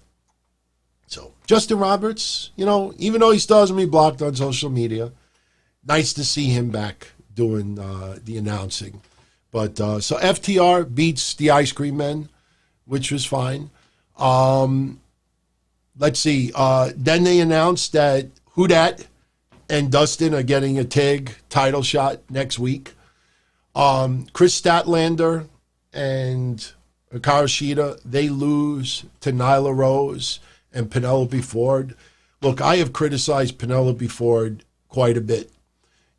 So Justin Roberts, even though he still hasn't been blocked on social media, nice to see him back doing the announcing. But so FTR beats the Ice Cream Men, which was fine. Let's see. Then they announced that Who Dat and Dustin are getting a tag title shot next week. Chris Statlander and Hikaru Shida, they lose to Nyla Rose and Penelope Ford. Look, I have criticized Penelope Ford quite a bit.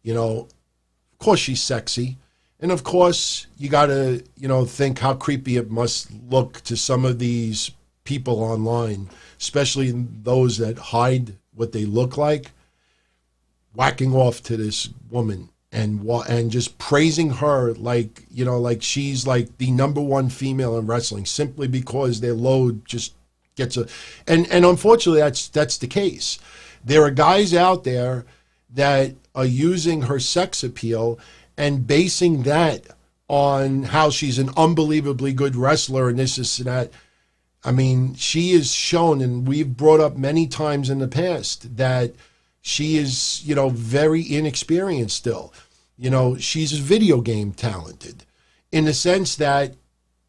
Of course she's sexy. And of course, you got to, think how creepy it must look to some of these people online, especially those that hide what they look like, whacking off to this woman and just praising her like she's like the number one female in wrestling simply because their load just gets and unfortunately that's the case. There are guys out there that are using her sex appeal and basing that on how she's an unbelievably good wrestler and this and that. I mean, she is shown, and we've brought up many times in the past, that she is, very inexperienced still. She's video game talented in the sense that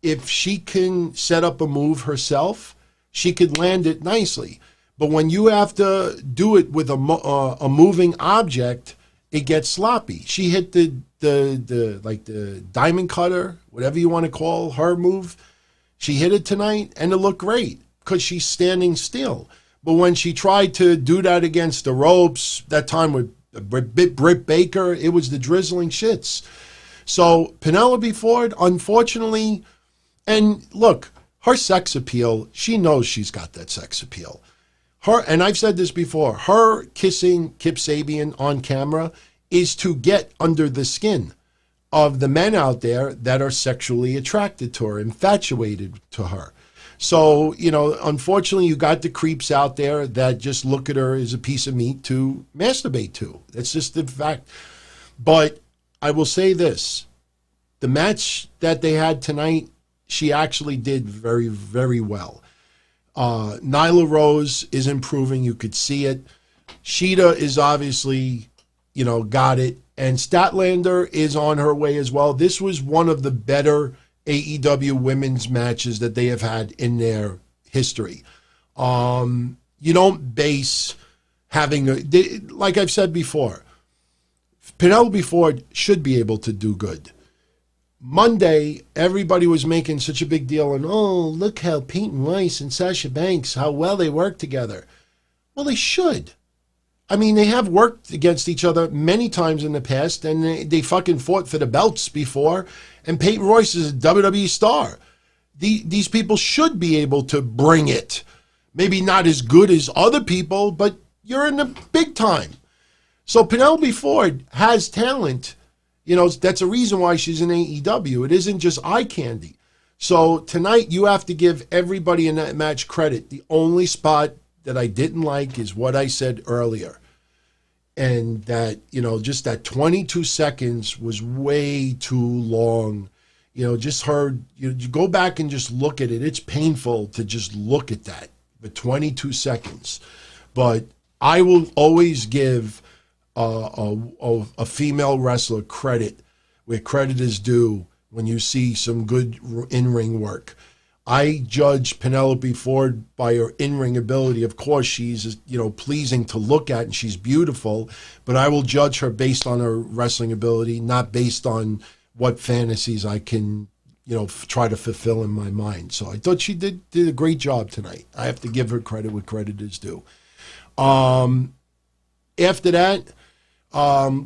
if she can set up a move herself, she could land it nicely. But when you have to do it with a moving object, it gets sloppy. She hit the diamond cutter, whatever you want to call her move. She hit it tonight, and it looked great because she's standing still. But when she tried to do that against the ropes, that time with Britt Baker, it was the drizzling shits. So Penelope Ford, unfortunately, and look, her sex appeal, she knows she's got that sex appeal. Her, and I've said this before, her kissing Kip Sabian on camera is to get under the skin of the men out there that are sexually attracted to her, infatuated to her. So, unfortunately, you got the creeps out there that just look at her as a piece of meat to masturbate to. That's just the fact. But I will say this. the match that they had tonight, she actually did very, very well. Nyla Rose is improving. You could see it. Shida is obviously, got it. And Statlander is on her way as well. This was one of the better AEW women's matches that they have had in their history. You don't base having like I've said before, Penelope Ford should be able to do good. Monday, everybody was making such a big deal, and look how Peyton Royce and Sasha Banks, how well they work together. Well, they should. I mean, they have worked against each other many times in the past, and they fucking fought for the belts before, and Peyton Royce is a WWE star. These people should be able to bring it. Maybe not as good as other people, but you're in the big time. So Penelope Ford has talent. That's a reason why she's in AEW. It isn't just eye candy. So tonight you have to give everybody in that match credit. The only spot that I didn't like is what I said earlier. And that, just that 22 seconds was way too long. Just heard, you go back and just look at it. It's painful to just look at that, the 22 seconds. But I will always give a female wrestler credit where credit is due when you see some good in-ring work. I judge Penelope Ford by her in-ring ability. Of course, she's pleasing to look at and she's beautiful, but I will judge her based on her wrestling ability, not based on what fantasies I can try to fulfill in my mind. So I thought she did a great job tonight. I have to give her credit where credit is due. After that,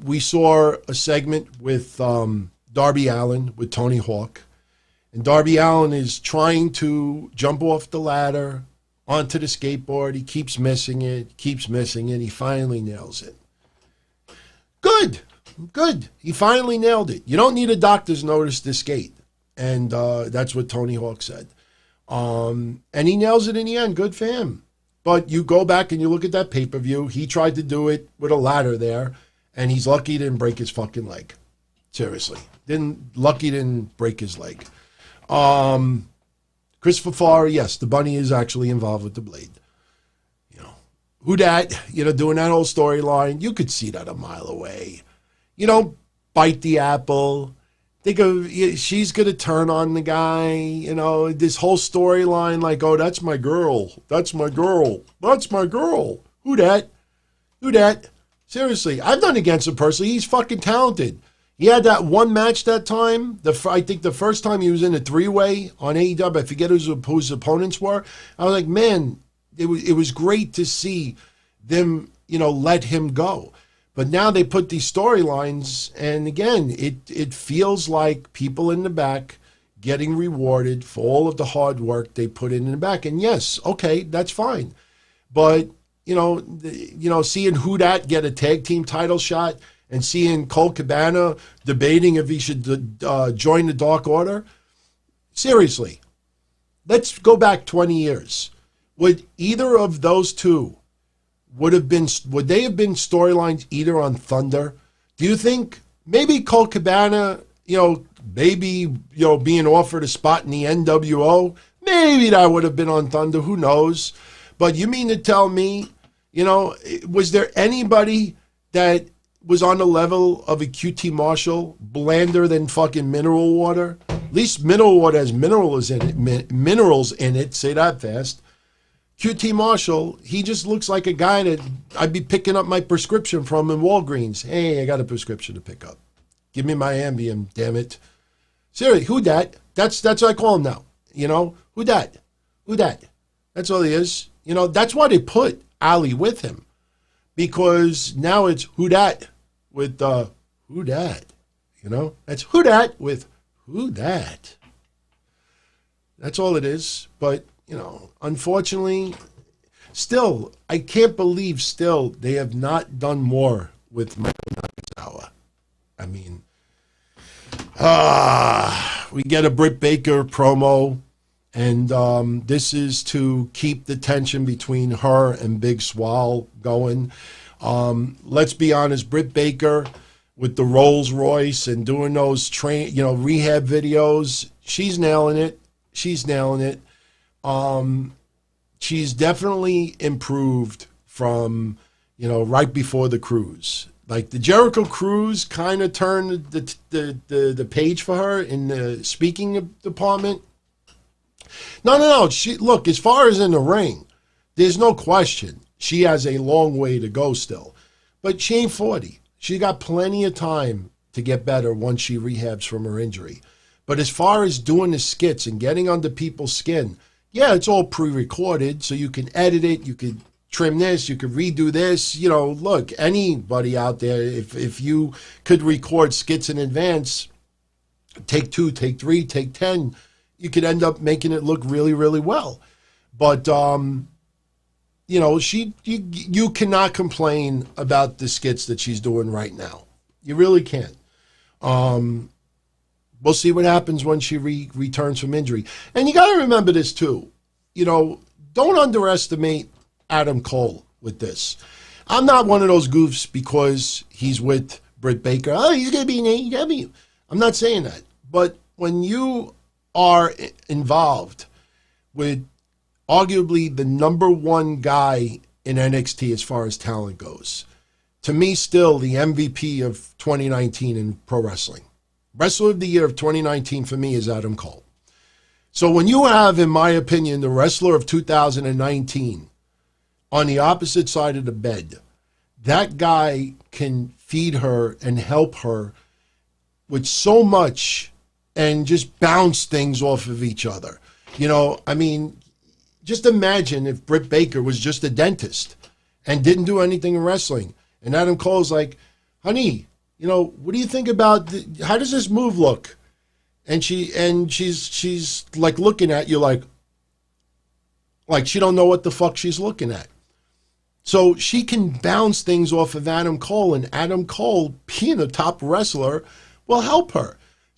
we saw a segment with Darby Allin with Tony Hawk. And Darby Allin is trying to jump off the ladder onto the skateboard. He keeps missing it. He finally nails it. Good. He finally nailed it. You don't need a doctor's notice to skate. And that's what Tony Hawk said. And he nails it in the end. Good for him. But you go back and you look at that pay-per-view. He tried to do it with a ladder there. And he's lucky he didn't break his fucking leg. Seriously. Lucky he didn't break his leg. Christopher Farr, yes, the bunny is actually involved with the blade. Who dat, doing that whole storyline, you could see that a mile away. Bite the apple. Think of, she's going to turn on the guy, this whole storyline like, oh, that's my girl. Who dat? Seriously, I've done against him personally. He's fucking talented. He had that one match that time. I think the first time he was in a three-way on AEW, I forget who his opponents were. I was like, man, it was great to see them, let him go. But now they put these storylines, and again, it feels like people in the back getting rewarded for all of the hard work they put in the back. And yes, okay, that's fine. But, seeing Who Dat get a tag team title shot, and seeing Colt Cabana debating if he should join the Dark Order. Seriously, let's go back 20 years. Would either of those two, would they have been storylines either on Thunder? Do you think maybe Colt Cabana, being offered a spot in the NWO, maybe that would have been on Thunder, who knows? But you mean to tell me, was there anybody that was on the level of a QT Marshall, blander than fucking mineral water? At least mineral water has minerals in it, say that fast. QT Marshall, he just looks like a guy that I'd be picking up my prescription from in Walgreens. Hey, I got a prescription to pick up. Give me my Ambien, damn it. Seriously, who dat? That's what I call him now. Who dat? That's all he is. That's why they put Ali with him. Because now it's who dat with who dat. That's who dat with who dat. That's all it is. But, unfortunately, still, I can't believe still they have not done more with Michael Nakazawa. I mean, we get a Britt Baker promo, and this is to keep the tension between her and Big Swole going. Let's be honest, Britt Baker with the Rolls Royce and doing those rehab videos. She's nailing it. She's nailing it. She's definitely improved from, right before the cruise. Like the Jericho cruise kind of turned the page for her in the speaking department. No. Look, as far as in the ring, there's no question. She has a long way to go still. But she ain't 40. She got plenty of time to get better once she rehabs from her injury. But as far as doing the skits and getting under people's skin, yeah, it's all pre-recorded, so you can edit it, you could trim this, you could redo this. Look, anybody out there, if you could record skits in advance, take 2, take 3, take 10, you could end up making it look really, really well. But, you cannot complain about the skits that she's doing right now. You really can't. We'll see what happens when she returns from injury. And you got to remember this, too. Don't underestimate Adam Cole with this. I'm not one of those goofs because he's with Britt Baker. Oh, he's going to be in AEW. I'm not saying that. But when you are involved with arguably the #1 guy in NXT as far as talent goes, to me still the MVP of 2019 in pro wrestling. Wrestler of the Year of 2019 for me is Adam Cole. So when you have, in my opinion, the wrestler of 2019 on the opposite side of the bed, that guy can feed her and help her with so much and just bounce things off of each other. Just imagine if Britt Baker was just a dentist and didn't do anything in wrestling. And Adam Cole's like, honey, what do you think about, how does this move look? And she's like looking at you like she don't know what the fuck she's looking at. So she can bounce things off of Adam Cole, and Adam Cole, being a top wrestler, will help her.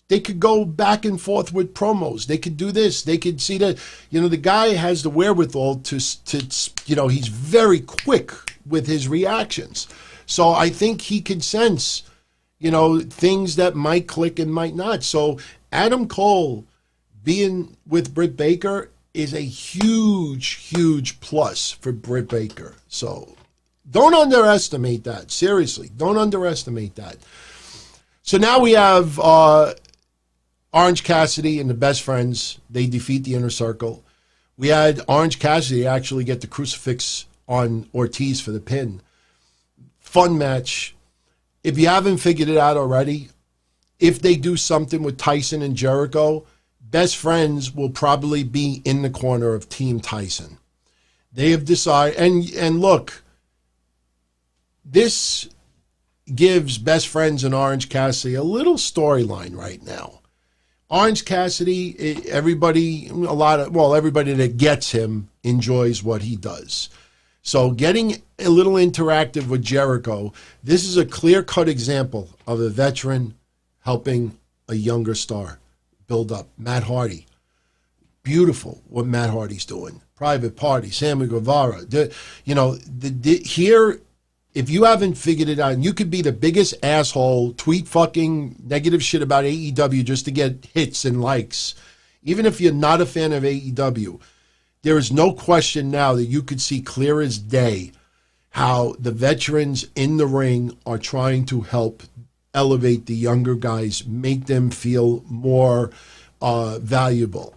They could go back and forth with promos. They could do this. They could see that, the guy has the wherewithal to he's very quick with his reactions. So I think he can sense, things that might click and might not. So Adam Cole being with Britt Baker is a huge, huge plus for Britt Baker. So don't underestimate that. Seriously, don't underestimate that. So now we have Orange Cassidy and the Best Friends. They defeat the Inner Circle. We had Orange Cassidy actually get the crucifix on Ortiz for the pin. Fun match. If you haven't figured it out already, if they do something with Tyson and Jericho, Best Friends will probably be in the corner of Team Tyson. They have decided, and look, this gives Best Friends and Orange Cassidy a little storyline right now. Orange Cassidy, everybody that gets him enjoys what he does. So getting a little interactive with Jericho, this is a clear-cut example of a veteran helping a younger star build up. Matt Hardy. Beautiful what Matt Hardy's doing. Private Party, Sammy Guevara. Here, if you haven't figured it out, and you could be the biggest asshole, tweet fucking negative shit about AEW just to get hits and likes. Even if you're not a fan of AEW, there is no question now that you could see clear as day how the veterans in the ring are trying to help elevate the younger guys, make them feel more valuable.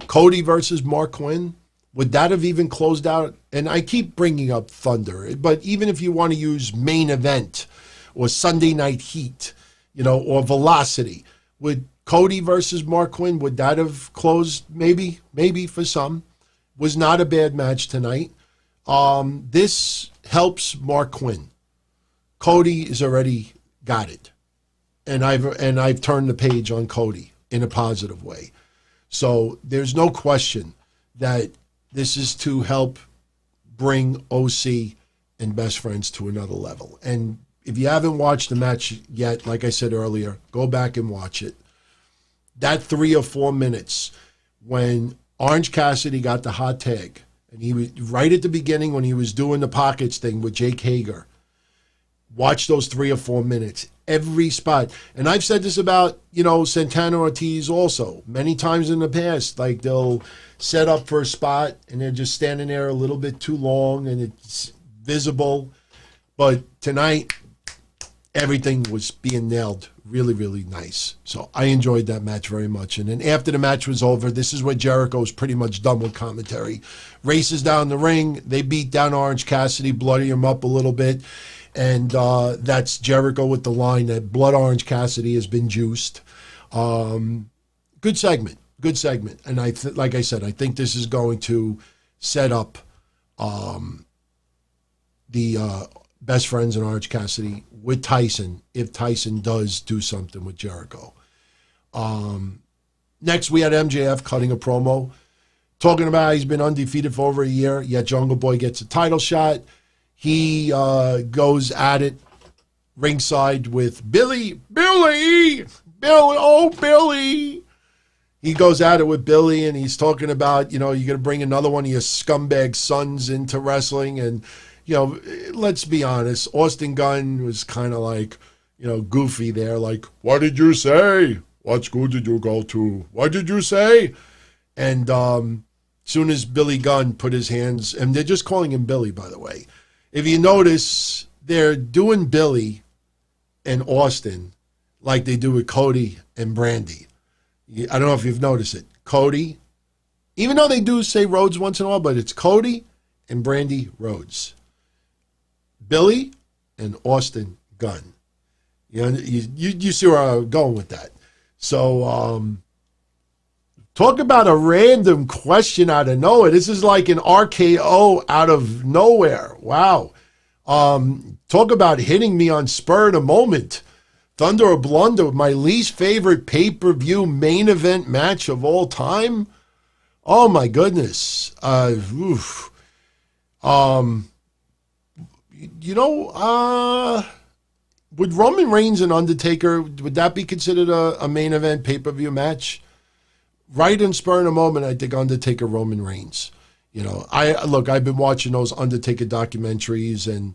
Cody versus Mark Quinn, would that have even closed out? And I keep bringing up Thunder, but even if you want to use Main Event or Sunday Night Heat, or Velocity, would Cody versus Mark Quinn, would that have closed? Maybe for some. Was not a bad match tonight. This helps Mark Quinn. Cody has already got it, and I've turned the page on Cody in a positive way. So there's no question that this is to help bring OC and Best Friends to another level. And if you haven't watched the match yet, like I said earlier, go back and watch it. That 3 or 4 minutes when Orange Cassidy got the hot tag, and he was right at the beginning when he was doing the pockets thing with Jake Hager. Watch those 3 or 4 minutes. every spot. And I've said this about, Santana Ortiz also many times in the past. Like, they'll set up for a spot and they're just standing there a little bit too long and it's visible. But tonight, everything was being nailed really, really nice. So I enjoyed that match very much. And then after the match was over, this is where Jericho's pretty much done with commentary. Races down the ring. They beat down Orange Cassidy, bloody him up a little bit. And that's Jericho with the line that Blood Orange Cassidy has been juiced. Good segment. And like I said, I think this is going to set up the best friends in Orange Cassidy with Tyson, if Tyson does do something with Jericho. Next, we had MJF cutting a promo, talking about how he's been undefeated for over a year, yet Jungle Boy gets a title shot. He goes at it ringside with Billy. He goes at it with Billy, and he's talking about, you're going to bring another one of your scumbag sons into wrestling. And, let's be honest, Austin Gunn was kind of like, goofy there. Like, what did you say? What school did you go to? What did you say? And soon as Billy Gunn put his hands, and they're just calling him Billy, by the way. If you notice, they're doing Billy and Austin like they do with Cody and Brandy. I don't know if you've noticed it. Cody, even though they do say Rhodes once in a while, but it's Cody and Brandy Rhodes. Billy and Austin Gunn. You see where I'm going with that. So, talk about a random question out of nowhere. This is like an RKO out of nowhere. Wow. Talk about hitting me on spur of the moment. Thunder or Blunder, my least favorite pay-per-view main event match of all time. Oh, my goodness. Would Roman Reigns and Undertaker, would that be considered a main event pay-per-view match? Right in spur of the moment, I think Undertaker, Roman Reigns. I've been watching those Undertaker documentaries, and,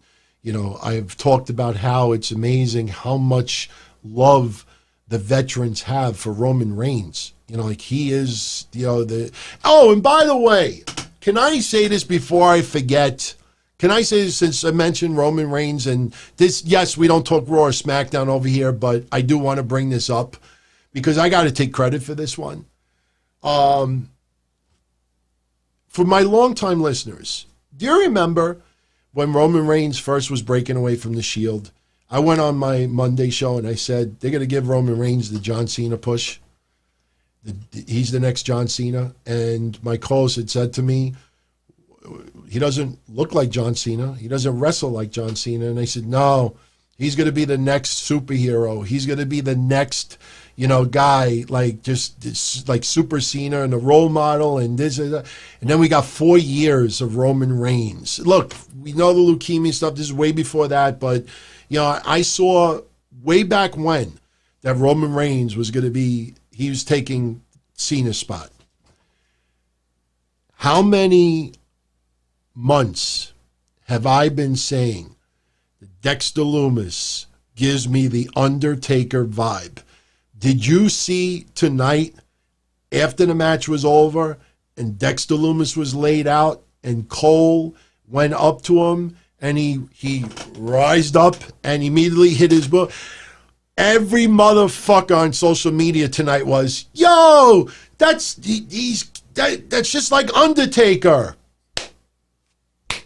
I've talked about how it's amazing how much love the veterans have for Roman Reigns. He is, and by the way, can I say this before I forget? Can I say this, since I mentioned Roman Reigns and this? Yes, we don't talk Raw or SmackDown over here, but I do want to bring this up because I got to take credit for this one. For my longtime listeners, do you remember when Roman Reigns first was breaking away from the Shield? I went on my Monday show and I said, they're going to give Roman Reigns the John Cena push. He's the next John Cena. And my co-host had said to me, he doesn't look like John Cena. He doesn't wrestle like John Cena. And I said, no, he's going to be the next superhero. He's going to be the next, guy, like Super Cena and a role model and this and that. And then we got 4 years of Roman Reigns. Look, we know the leukemia stuff. This is way before that. But, I saw way back when that Roman Reigns was going to be, he was taking Cena's spot. How many months have I been saying that Dexter Lumis gives me the Undertaker vibe? Did you see tonight, after the match was over and Dexter Lumis was laid out and Cole went up to him and he rised up and immediately hit his book? Every motherfucker on social media tonight was, yo, that's just like Undertaker. I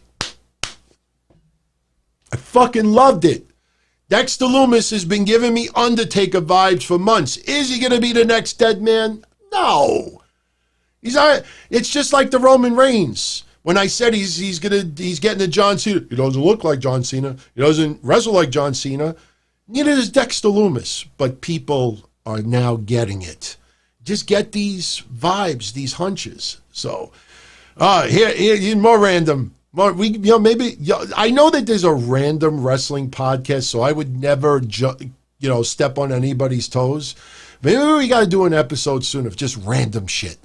fucking loved it. Dexter Lumis has been giving me Undertaker vibes for months. Is he going to be the next dead man? No. It's just like the Roman Reigns. When I said he's getting the John Cena, he doesn't look like John Cena. He doesn't wrestle like John Cena. Neither does Dexter Lumis. But people are now getting it. Just get these vibes, these hunches. So, here more random. Maybe I know that there's a random wrestling podcast, so I would never, step on anybody's toes. Maybe we got to do an episode soon of just random shit.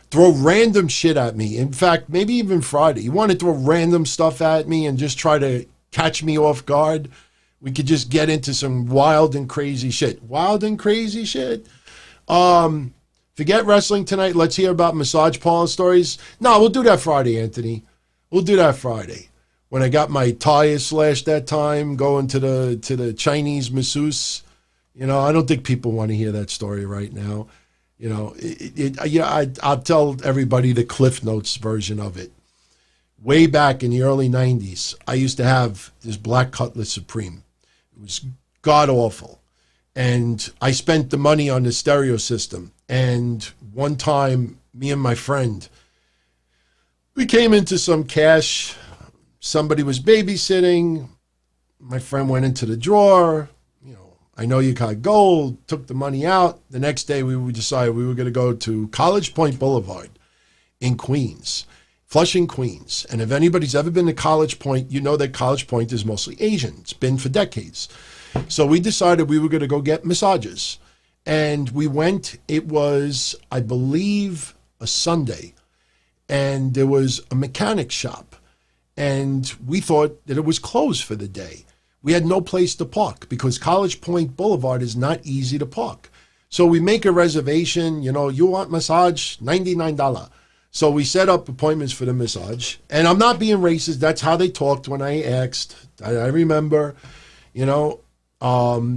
Throw random shit at me. In fact, maybe even Friday. You want to throw random stuff at me and just try to catch me off guard? we could just get into some wild and crazy shit. Wild and crazy shit. Forget wrestling tonight. Let's hear about massage parlor stories. No, we'll do that Friday, Anthony. We'll do that Friday. When I got my tires slashed that time, going to the Chinese masseuse. You know, I don't think people want to hear that story right now. You know, I'll tell everybody the Cliff Notes version of it. Way back in the early 90s, I used to have this Black Cutlass Supreme. It was god-awful. And I spent the money on the stereo system. And one time, me and my friend, we came into some cash. Somebody was babysitting. My friend went into the drawer. You know, I know you got gold, took the money out. The next day, we decided we were going to go to College Point Boulevard in Queens, Flushing, Queens. And if anybody's ever been to College Point, you know that College Point is mostly Asian. It's been for decades. So we decided we were going to go get massages. And we went, it was, I believe, a Sunday. And there was a mechanic shop. And we thought that it was closed for the day. We had no place to park because College Point Boulevard is not easy to park. So we make a reservation, you know, you want massage, $99. So we set up appointments for the massage. And I'm not being racist. That's how they talked when I asked. I remember, you know.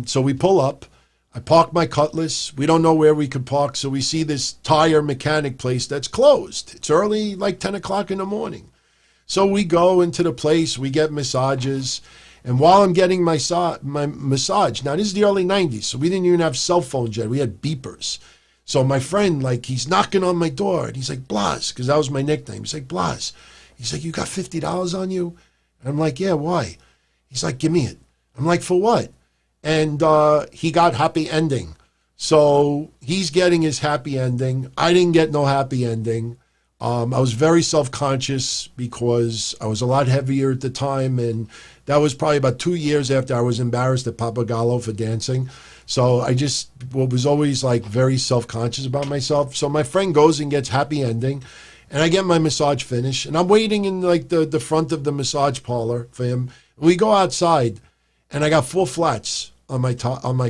So we pull up. I park my Cutlass. We don't know where we could park. So we see this tire mechanic place that's closed. It's early, like 10 o'clock in the morning. So we go into the place. We get massages. And while I'm getting my massage, now this is the early 90s, so we didn't even have cell phones yet. We had beepers. So my friend, like, he's knocking on my door, and he's like, Blas, because that was my nickname. He's like, Blas. He's like, you got $50 on you? And I'm like, yeah, why? He's like, give me it. I'm like, for what? And he got happy ending. So he's getting his happy ending. I didn't get no happy ending. I was very self-conscious because I was a lot heavier at the time, and that was probably about 2 years after I was embarrassed at Papagallo for dancing. So I just was always like very self-conscious about myself. So my friend goes and gets happy ending, and I get my massage finished, and I'm waiting in like the front of the massage parlor for him. We go outside, and I got 4 flats on my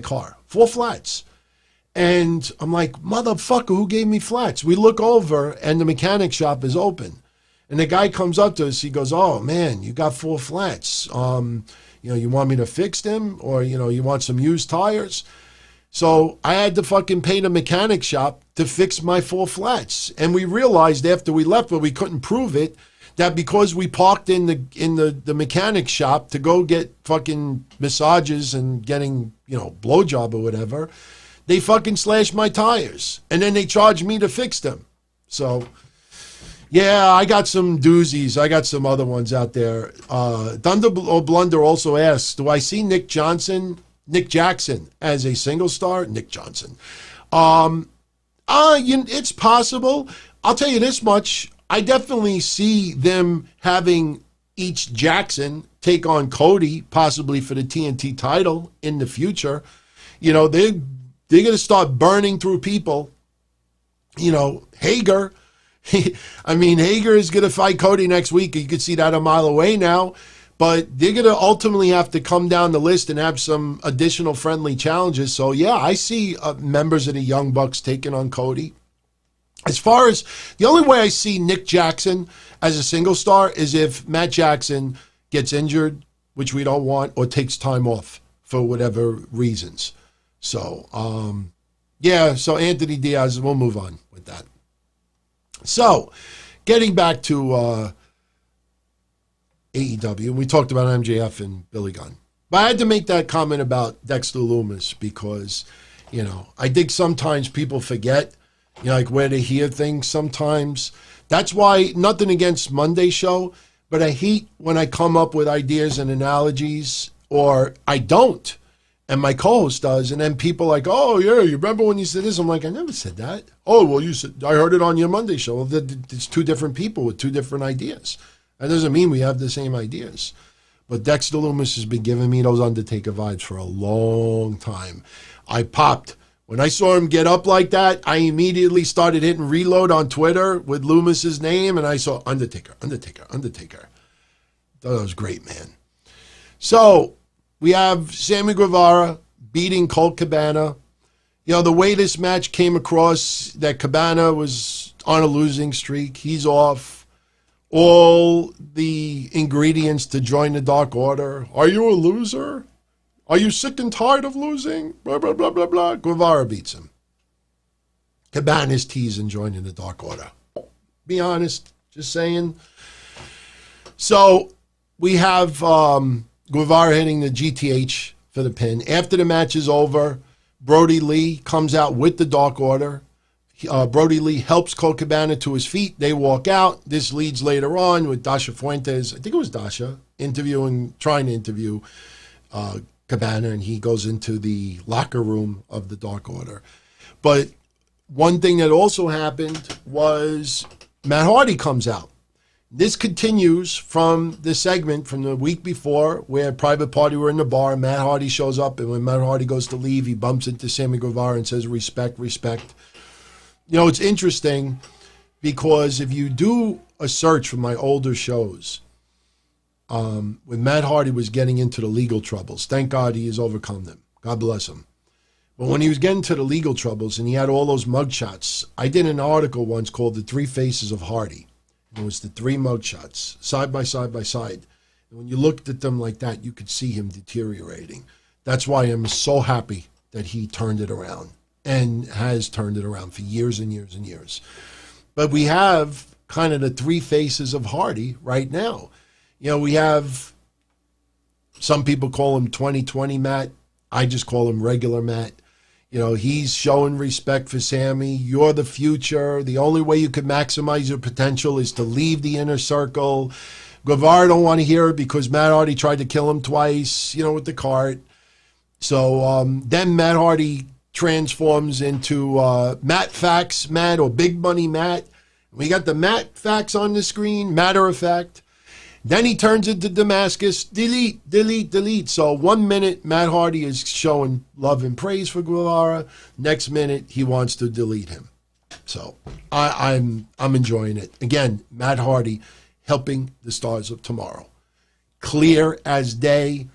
car, 4 flats. And I'm like, motherfucker, who gave me flats? We look over, and the mechanic shop is open. And the guy comes up to us. He goes, oh, man, you got 4 flats. You know, you want me to fix them? Or, you know, you want some used tires? So I had to fucking pay the mechanic shop to fix my 4 flats. And we realized after we left, but we couldn't prove it, that because we parked in the mechanic shop to go get fucking massages and getting, you know, blowjob or whatever, they fucking slashed my tires. And then they charged me to fix them. So, yeah, I got some doozies. I got some other ones out there. Thunder or Blunder also asks, do I see Nick Jackson as a single star? Nick Johnson. It's possible. I'll tell you this much. I definitely see them having each Jackson take on Cody, possibly for the TNT title in the future. You know, they're going to start burning through people. You know, Hager. I mean, Hager is going to fight Cody next week. You could see that a mile away now. But they're going to ultimately have to come down the list and have some additional friendly challenges. So, yeah, I see members of the Young Bucks taking on Cody. As far as the only way I see Nick Jackson as a single star is if Matt Jackson gets injured, which we don't want, or takes time off for whatever reasons. So, yeah, so Anthony Diaz, we'll move on with that. So, getting back to AEW, we talked about MJF and Billy Gunn. But I had to make that comment about Dexter Lumis because, you know, I think sometimes people forget, you know, like where they hear things sometimes. That's why, nothing against Monday show, but I hate when I come up with ideas and analogies, or I don't, and my co-host does, and then people are like, oh, yeah, you remember when you said this? I'm like, I never said that. Oh, well, you said, I heard it on your Monday show. Well, it's 2 different people with 2 different ideas. That doesn't mean we have the same ideas. But Dexter Lumis has been giving me those Undertaker vibes for a long time. I popped. When I saw him get up like that, I immediately started hitting reload on Twitter with Loomis's name, and I saw Undertaker. Thought that was great, man. So we have Sammy Guevara beating Colt Cabana. You know, the way this match came across, that Cabana was on a losing streak. He's off. All the ingredients to join the Dark Order. Are you a loser? Are you sick and tired of losing? Blah, blah, blah, blah, blah. Guevara beats him. Cabana's teasing joining the Dark Order. Be honest. Just saying. So we have Guevara hitting the GTH for the pin. After the match is over, Brody Lee comes out with the Dark Order. Brody Lee helps Colt Cabana to his feet. They walk out. This leads later on with Dasha Fuentes. I think it was Dasha trying to interview Cabana, and he goes into the locker room of the Dark Order. But one thing that also happened was Matt Hardy comes out. This continues from the segment from the week before where Private Party were in the bar. Matt Hardy shows up, and when Matt Hardy goes to leave, he bumps into Sammy Guevara and says, respect, respect. You know, it's interesting because if you do a search for my older shows, when Matt Hardy was getting into the legal troubles, thank God he has overcome them. God bless him. But when he was getting to the legal troubles and he had all those mugshots, I did an article once called The Three Faces of Hardy. And it was the three mugshots, side by side by side. And when you looked at them like that, you could see him deteriorating. That's why I'm so happy that he turned it around and has turned it around for years and years and years. But we have kind of the three faces of Hardy right now. You know, we have, some people call him 2020 Matt. I just call him regular Matt. You know, he's showing respect for Sammy. You're the future. The only way you can maximize your potential is to leave the inner circle. Guevara don't want to hear it because Matt Hardy tried to kill him twice, you know, with the cart. So then Matt Hardy transforms into Matt Fax Matt or Big Money Matt. We got the Matt Fax on the screen, matter of fact. Then he turns into Damascus, delete, delete, delete. So 1 minute, Matt Hardy is showing love and praise for Guevara. Next minute, he wants to delete him. So I'm enjoying it. Again, Matt Hardy helping the Stars of Tomorrow. Clear as day.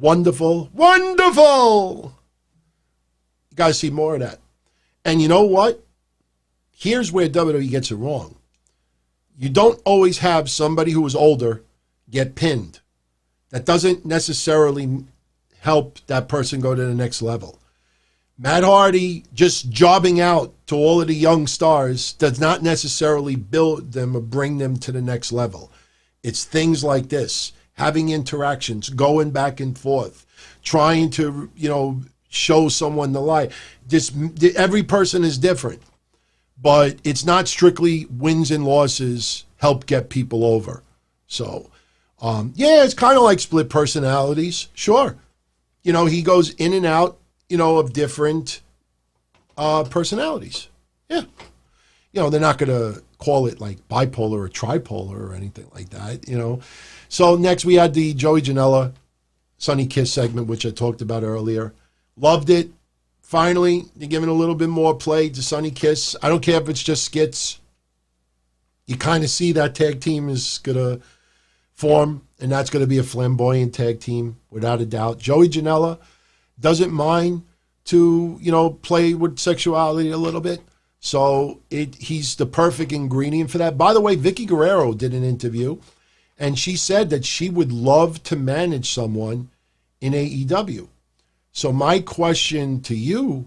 Wonderful, wonderful. You got to see more of that. And you know what? Here's where WWE gets it wrong. You don't always have somebody who is older get pinned. That doesn't necessarily help that person go to the next level. Matt Hardy just jobbing out to all of the young stars does not necessarily build them or bring them to the next level. It's things like this, having interactions, going back and forth, trying to, you know, show someone the light. Every person is different. But it's not strictly wins and losses help get people over. So, yeah, it's kind of like split personalities. Sure. You know, he goes in and out, you know, of different personalities. Yeah. You know, they're not going to call it like bipolar or tripolar or anything like that, you know. So next we had the Joey Janela Sonny Kiss segment, which I talked about earlier. Loved it. Finally, they're giving a little bit more play to Sonny Kiss. I don't care if it's just skits. You kind of see that tag team is going to form, and that's going to be a flamboyant tag team, without a doubt. Joey Janela doesn't mind to, you know, play with sexuality a little bit. So he's the perfect ingredient for that. By the way, Vickie Guerrero did an interview, and she said that she would love to manage someone in AEW. So my question to you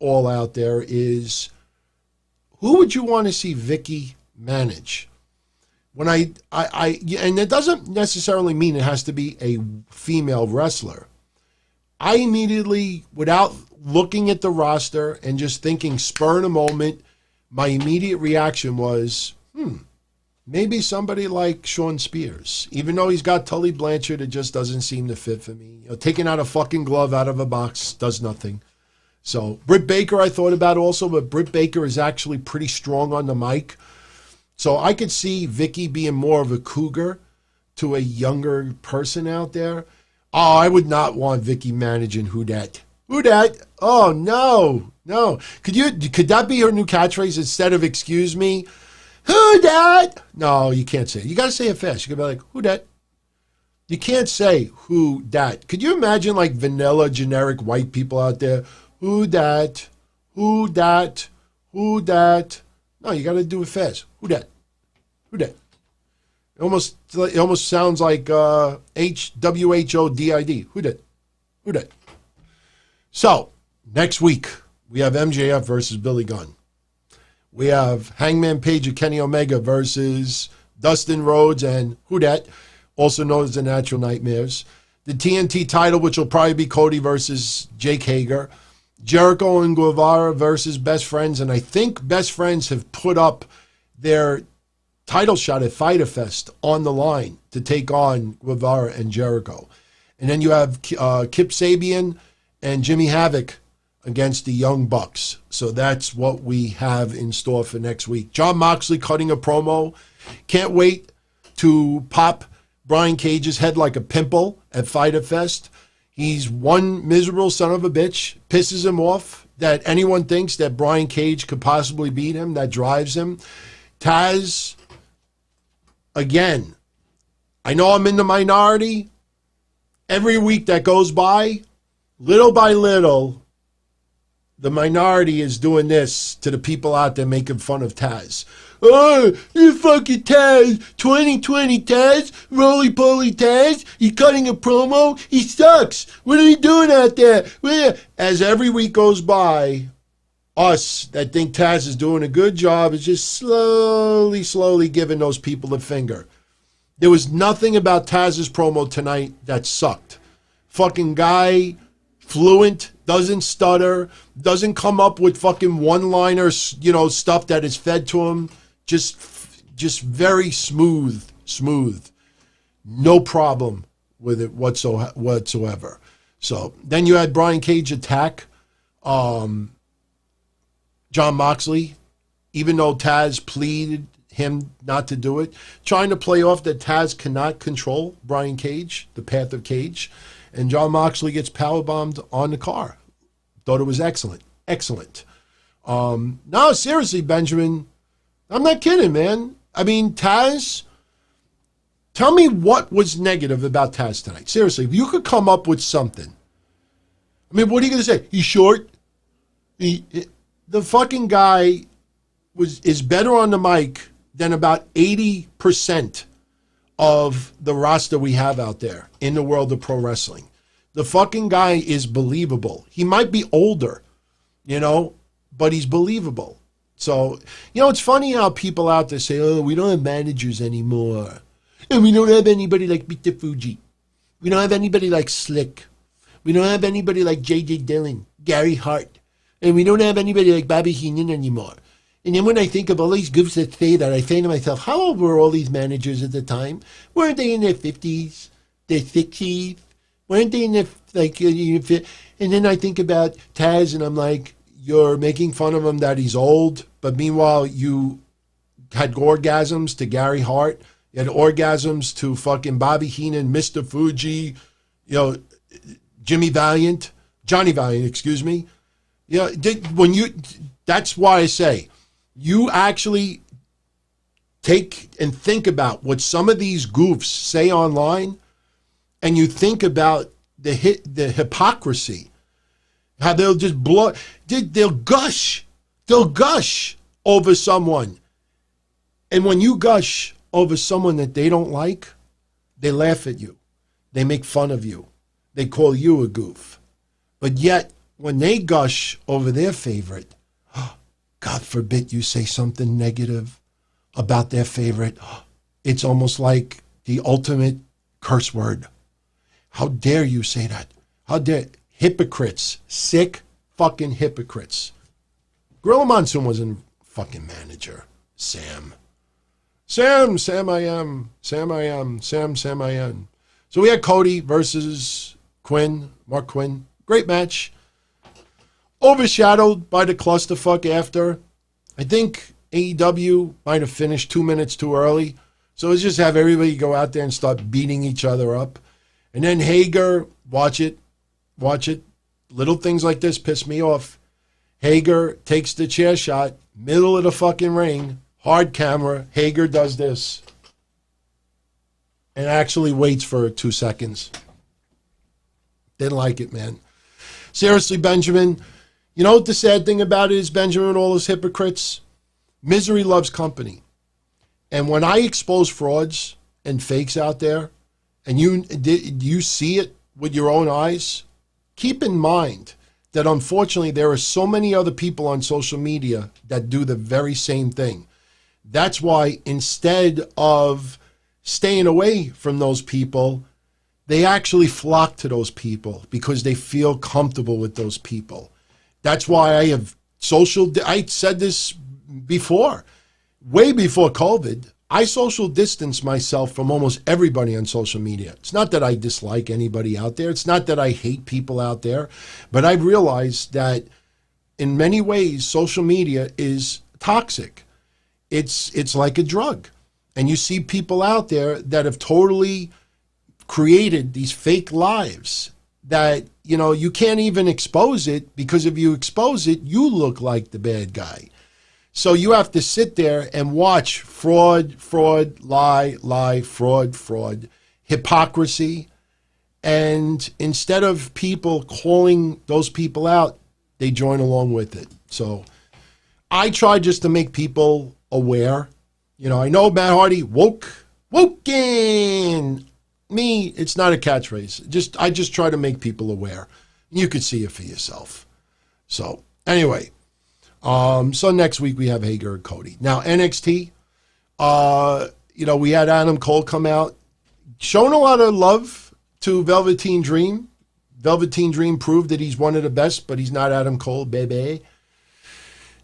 all out there is, who would you want to see Vickie manage? When and it doesn't necessarily mean it has to be a female wrestler. I immediately, without looking at the roster and just thinking spur in a moment, my immediate reaction was, maybe somebody like Sean Spears. Even though he's got Tully Blanchard, it just doesn't seem to fit for me. You know, taking out a fucking glove out of a box does nothing. So Britt Baker I thought about also, but Britt Baker is actually pretty strong on the mic. So I could see Vickie being more of a cougar to a younger person out there. Oh, I would not want Vickie managing Who Dat. Who Dat? Oh, no. Could that be her new catchphrase instead of excuse me? Who Dat? No, you can't say it. You got to say it fast. You got to be like, who dat? You can't say who dat. Could you imagine like vanilla generic white people out there? Who dat? Who dat? Who dat? No, you got to do it fast. Who dat? Who dat? It almost sounds like HWHODID. Who dat? Who dat? So, next week, we have MJF versus Billy Gunn. We have Hangman Page and Kenny Omega versus Dustin Rhodes and who dat, also known as the Natural Nightmares. The TNT title, which will probably be Cody versus Jake Hager. Jericho and Guevara versus Best Friends. And I think Best Friends have put up their title shot at Fyter Fest on the line to take on Guevara and Jericho. And then you have Kip Sabian and Jimmy Havoc against the Young Bucks. So that's what we have in store for next week. Jon Moxley cutting a promo. Can't wait to pop Brian Cage's head like a pimple at Fyter Fest. He's one miserable son of a bitch. Pisses him off that anyone thinks that Brian Cage could possibly beat him. That drives him. Taz, again, I know I'm in the minority. Every week that goes by, little by little, the minority is doing this to the people out there making fun of Taz. Oh, you fucking Taz, 2020 Taz, roly-poly Taz, he's cutting a promo, he sucks. What are you doing out there? As every week goes by, us that think Taz is doing a good job is just slowly giving those people the finger. There was nothing about Taz's promo tonight that sucked. Fucking guy, fluent, doesn't stutter, doesn't come up with fucking one-liners, stuff that is fed to him. Just very smooth. No problem with it whatsoever. So then you had Brian Cage attack Jon Moxley, even though Taz pleaded him not to do it, trying to play off that Taz cannot control Brian Cage, the path of Cage. And Jon Moxley gets powerbombed on the car. Thought it was excellent. No, seriously, Benjamin, I'm not kidding, man. I mean, Taz, tell me what was negative about Taz tonight. Seriously, if you could come up with something. I mean, what are you going to say? He's short. The fucking guy is better on the mic than about 80% of the roster we have out there in the world of pro wrestling. The fucking guy is believable. He might be older, but he's believable. So, it's funny how people out there say, oh, we don't have managers anymore. And we don't have anybody like Mr. Fuji. We don't have anybody like Slick. We don't have anybody like J.J. Dillon, Gary Hart. And we don't have anybody like Bobby Heenan anymore. And then when I think of all these goofs that say that, I say to myself, how old were all these managers at the time? Weren't they in their 50s, their 60s? Weren't they in their, and then I think about Taz, and I'm like, you're making fun of him that he's old, but meanwhile, you had orgasms to Gary Hart, you had orgasms to fucking Bobby Heenan, Mr. Fuji, Johnny Valiant, excuse me. That's why I say, you actually take and think about what some of these goofs say online, and you think about the hypocrisy, how they'll just they'll gush over someone. And when you gush over someone that they don't like, they laugh at you. They make fun of you. They call you a goof. But yet, when they gush over their favorite, God forbid you say something negative about their favorite. It's almost like the ultimate curse word. How dare you say that? How dare hypocrites, sick fucking hypocrites. Gorilla Monsoon wasn't a fucking manager. Sam I am. Sam I am. So we had Cody versus Mark Quinn. Great match. Overshadowed by the clusterfuck after. I think AEW might have finished 2 minutes too early. So let's just have everybody go out there and start beating each other up. And then Hager, watch it. Little things like this piss me off. Hager takes the chair shot, middle of the fucking ring, hard camera. Hager does this. and actually waits for 2 seconds. Didn't like it, man. Seriously, Benjamin, you know what the sad thing about it is, Benjamin, and all those hypocrites? Misery loves company. And when I expose frauds and fakes out there, and you see it with your own eyes, keep in mind that unfortunately there are so many other people on social media that do the very same thing. That's why instead of staying away from those people, they actually flock to those people because they feel comfortable with those people. That's why I said this before, way before COVID, I social distance myself from almost everybody on social media. It's not that I dislike anybody out there. It's not that I hate people out there, but I've realized that in many ways, social media is toxic. It's like a drug. And you see people out there that have totally created these fake lives that, you know, you can't even expose it, because if you expose it, you look like the bad guy. So you have to sit there and watch fraud, lie, fraud, hypocrisy. And instead of people calling those people out, they join along with it. So I try just to make people aware. You know, I know Matt Hardy, woken. Me, it's not a catchphrase. I just try to make people aware. You could see it for yourself. So anyway. So next week we have Hager and Cody. Now NXT, you know, we had Adam Cole come out, showing a lot of love to Velveteen Dream. Velveteen Dream proved that he's one of the best, but he's not Adam Cole, baby.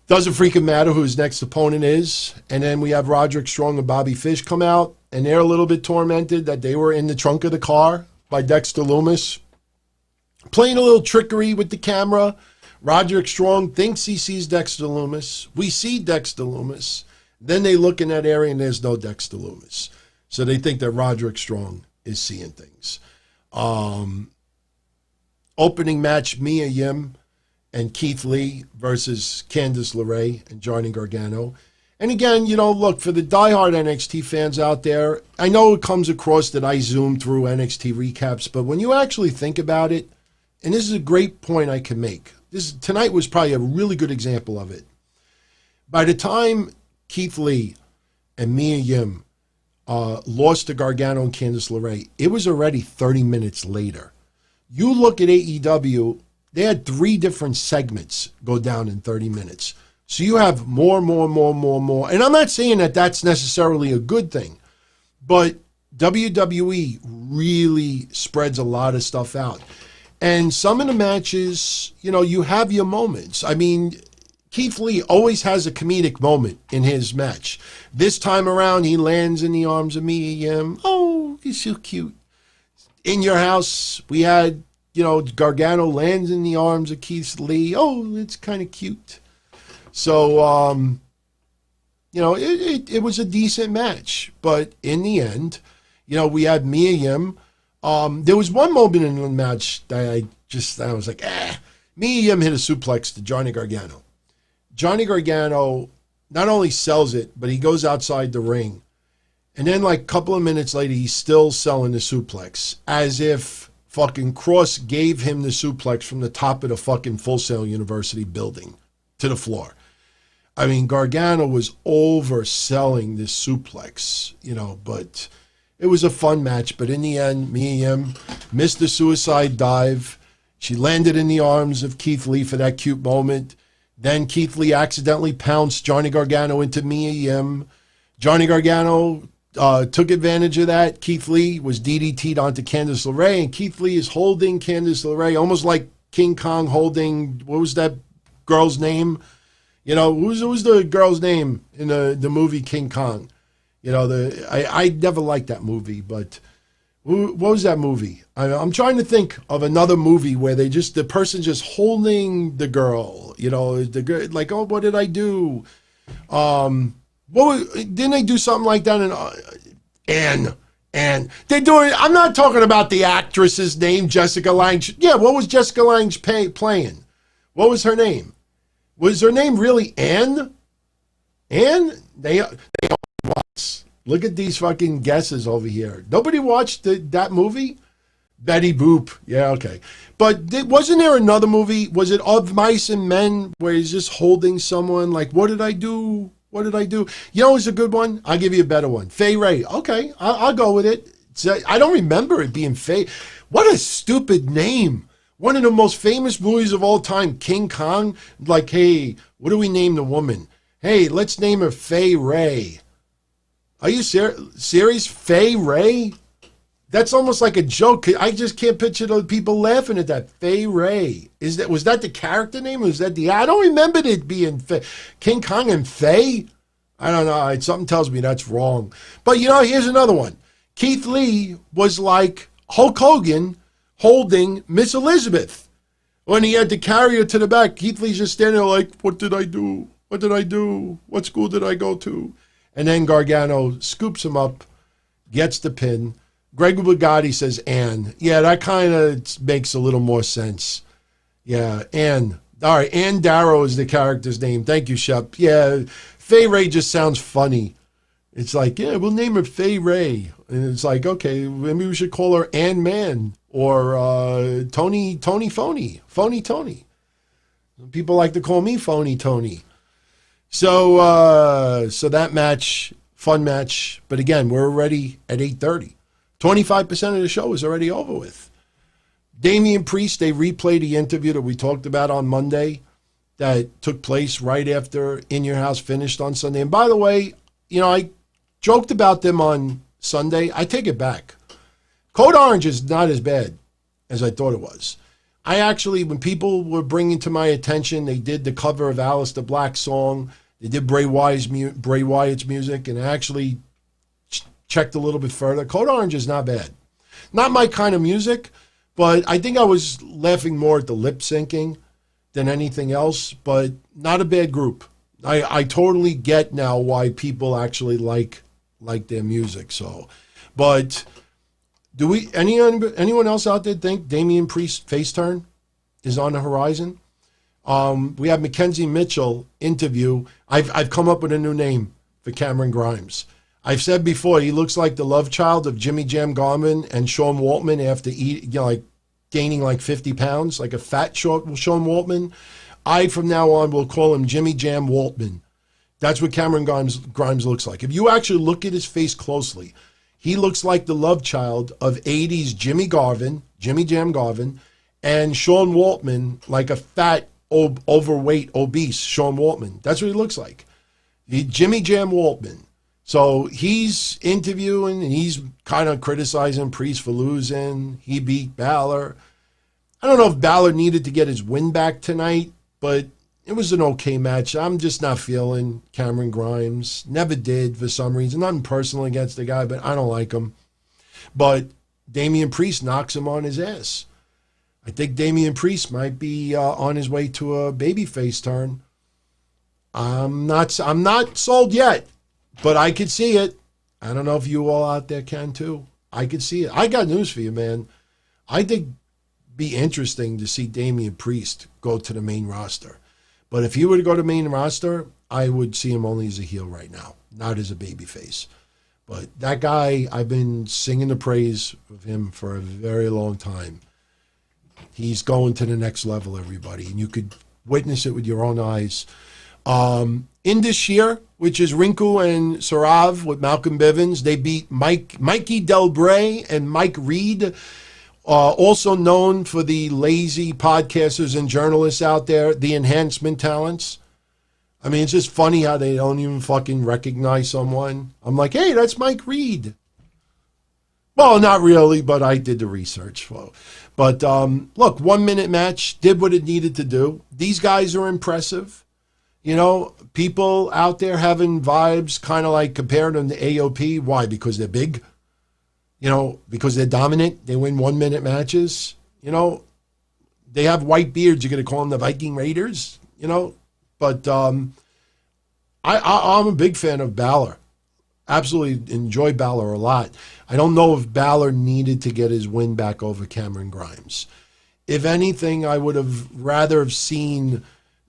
Doesn't freaking matter who his next opponent is. And then we have Roderick Strong and Bobby Fish come out, and they're a little bit tormented that they were in the trunk of the car by Dexter Lumis, playing a little trickery with the camera. Roderick Strong thinks he sees Dexter Lumis. We see Dexter Lumis. Then they look in that area and there's no Dexter Lumis. So they think that Roderick Strong is seeing things. Opening match, Mia Yim and Keith Lee versus Candice LeRae and Johnny Gargano. And again, you know, look, for the diehard NXT fans out there, I know it comes across that I zoom through NXT recaps, but when you actually think about it, and this is a great point I can make, tonight was probably a really good example of it. By the time Keith Lee and Mia Yim lost to Gargano and Candice LeRae, it was already 30 minutes later. You look at AEW, they had 3 different segments go down in 30 minutes. So you have more. And I'm not saying that that's necessarily a good thing, but WWE really spreads a lot of stuff out. And some of the matches, you know, you have your moments. I mean, Keith Lee always has a comedic moment in his match. This time around, he lands in the arms of Mia Yim. Oh, he's so cute. In Your House, we had, you know, Gargano lands in the arms of Keith Lee. Oh, it's kind of cute. So, you know, it was a decent match. But in the end, you know, we had Mia Yim. There was one moment in the match that I was like, Mia Yim hit a suplex to Johnny Gargano. Johnny Gargano not only sells it, but he goes outside the ring. And then like a couple of minutes later, he's still selling the suplex as if fucking Cross gave him the suplex from the top of the fucking Full Sail University building to the floor. I mean, Gargano was overselling this suplex, you know, but it was a fun match. But in the end, Mia Yim missed the suicide dive. She landed in the arms of Keith Lee for that cute moment. Then Keith Lee accidentally pounced Johnny Gargano into Mia Yim. Johnny Gargano took advantage of that. Keith Lee was DDT'd onto Candice LeRae, and Keith Lee is holding Candice LeRae almost like King Kong holding, what was that girl's name? You know, who's the girl's name in the movie King Kong? You know, I never liked that movie, but what was that movie? I'm trying to think of another movie where the person just holding the girl, you know, the girl, like, oh, what did I do? Didn't they do something like that in and they're doing, I'm not talking about the actress's name, Jessica Lange. Yeah, what was Jessica Lange playing? What was her name? Was her name really Anne? Anne? They only once. Look at these fucking guesses over here. Nobody watched that movie? Betty Boop. Yeah, okay. But wasn't there another movie? Was it Of Mice and Men where he's just holding someone like, what did I do? What did I do? You know, it's a good one. I'll give you a better one. Fay Ray. Okay, I'll go with it. I don't remember it being Fay. What a stupid name. One of the most famous movies of all time, King Kong. Like, hey, what do we name the woman? Hey, let's name her Fay Ray. Are you serious? Fay Ray? That's almost like a joke. I just can't picture the people laughing at that. Fay Ray. Was that the character name? Was that I don't remember it being Fay. King Kong and Fay? I don't know. Something tells me that's wrong. But, you know, here's another one. Keith Lee was like Hulk Hogan holding Miss Elizabeth. When he had to carry her to the back, Keith Lee's just standing there like, what did I do? What did I do? What school did I go to? And then Gargano scoops him up, gets the pin. Greg Bugatti says Ann. Yeah, that kind of makes a little more sense. Yeah, Ann. All right, Ann Darrow is the character's name. Thank you, Shep. Yeah, Fay Ray just sounds funny. It's like, yeah, we'll name her Fay Ray. And it's like, okay, maybe we should call her Ann Man or Tony Phony. Phony Tony. People like to call me Phony Tony. So that match, fun match. But again, we're already at 8:30. 25% of the show is already over with. Damian Priest, they replayed the interview that we talked about on Monday that took place right after In Your House finished on Sunday. And by the way, you know, I joked about them on Sunday. I take it back. Code Orange is not as bad as I thought it was. I actually, when people were bringing to my attention, they did the cover of Alistair Black's song. They did Bray Wyatt's music, and I actually checked a little bit further. Code Orange is not bad. Not my kind of music, but I think I was laughing more at the lip syncing than anything else, but not a bad group. I totally get now why people actually like their music. So, but do anyone else out there think Damian Priest's face turn is on the horizon? We have Mackenzie Mitchell interview. I've come up with a new name for Cameron Grimes. I've said before, he looks like the love child of Jimmy Jam Garvin and Sean Waltman after gaining like 50 pounds, like a fat Sean Waltman. From now on, will call him Jimmy Jam Waltman. That's what Cameron Grimes looks like. If you actually look at his face closely, he looks like the love child of 80s Jimmy Jam Garvin, and Sean Waltman, like a fat, overweight, obese Sean Waltman. That's what he looks like. Jimmy Jam Waltman. So he's interviewing and he's kind of criticizing Priest for losing. He beat Balor. I don't know if Balor needed to get his win back tonight, but it was an okay match. I'm just not feeling Cameron Grimes. Never did for some reason. Nothing personal against the guy, but I don't like him. But Damian Priest knocks him on his ass. I think Damian Priest might be on his way to a babyface turn. I'm not sold yet. But I could see it. I don't know if you all out there can too. I could see it. I got news for you, man. I think it'd be interesting to see Damian Priest go to the main roster. But if he were to go to the main roster, I would see him only as a heel right now, not as a babyface. But that guy, I've been singing the praise of him for a very long time. He's going to the next level, everybody. And you could witness it with your own eyes. Indus Sher, which is Rinku and Sarav with Malcolm Bivens. They beat Mikey Delbrey and Mike Reed, also known for the lazy podcasters and journalists out there, the enhancement talents. I mean, it's just funny how they don't even fucking recognize someone. I'm like, hey, that's Mike Reed. Well, not really, but I did the research. But look, 1 minute match, did what it needed to do. These guys are impressive. You know, people out there having vibes kind of like comparing them to AOP. Why? Because they're big? You know, because they're dominant? They win 1 minute matches? You know, they have white beards. You're going to call them the Viking Raiders? You know? But I'm a big fan of Balor. Absolutely enjoy Balor a lot. I don't know if Balor needed to get his win back over Cameron Grimes. If anything, I would have rather have seen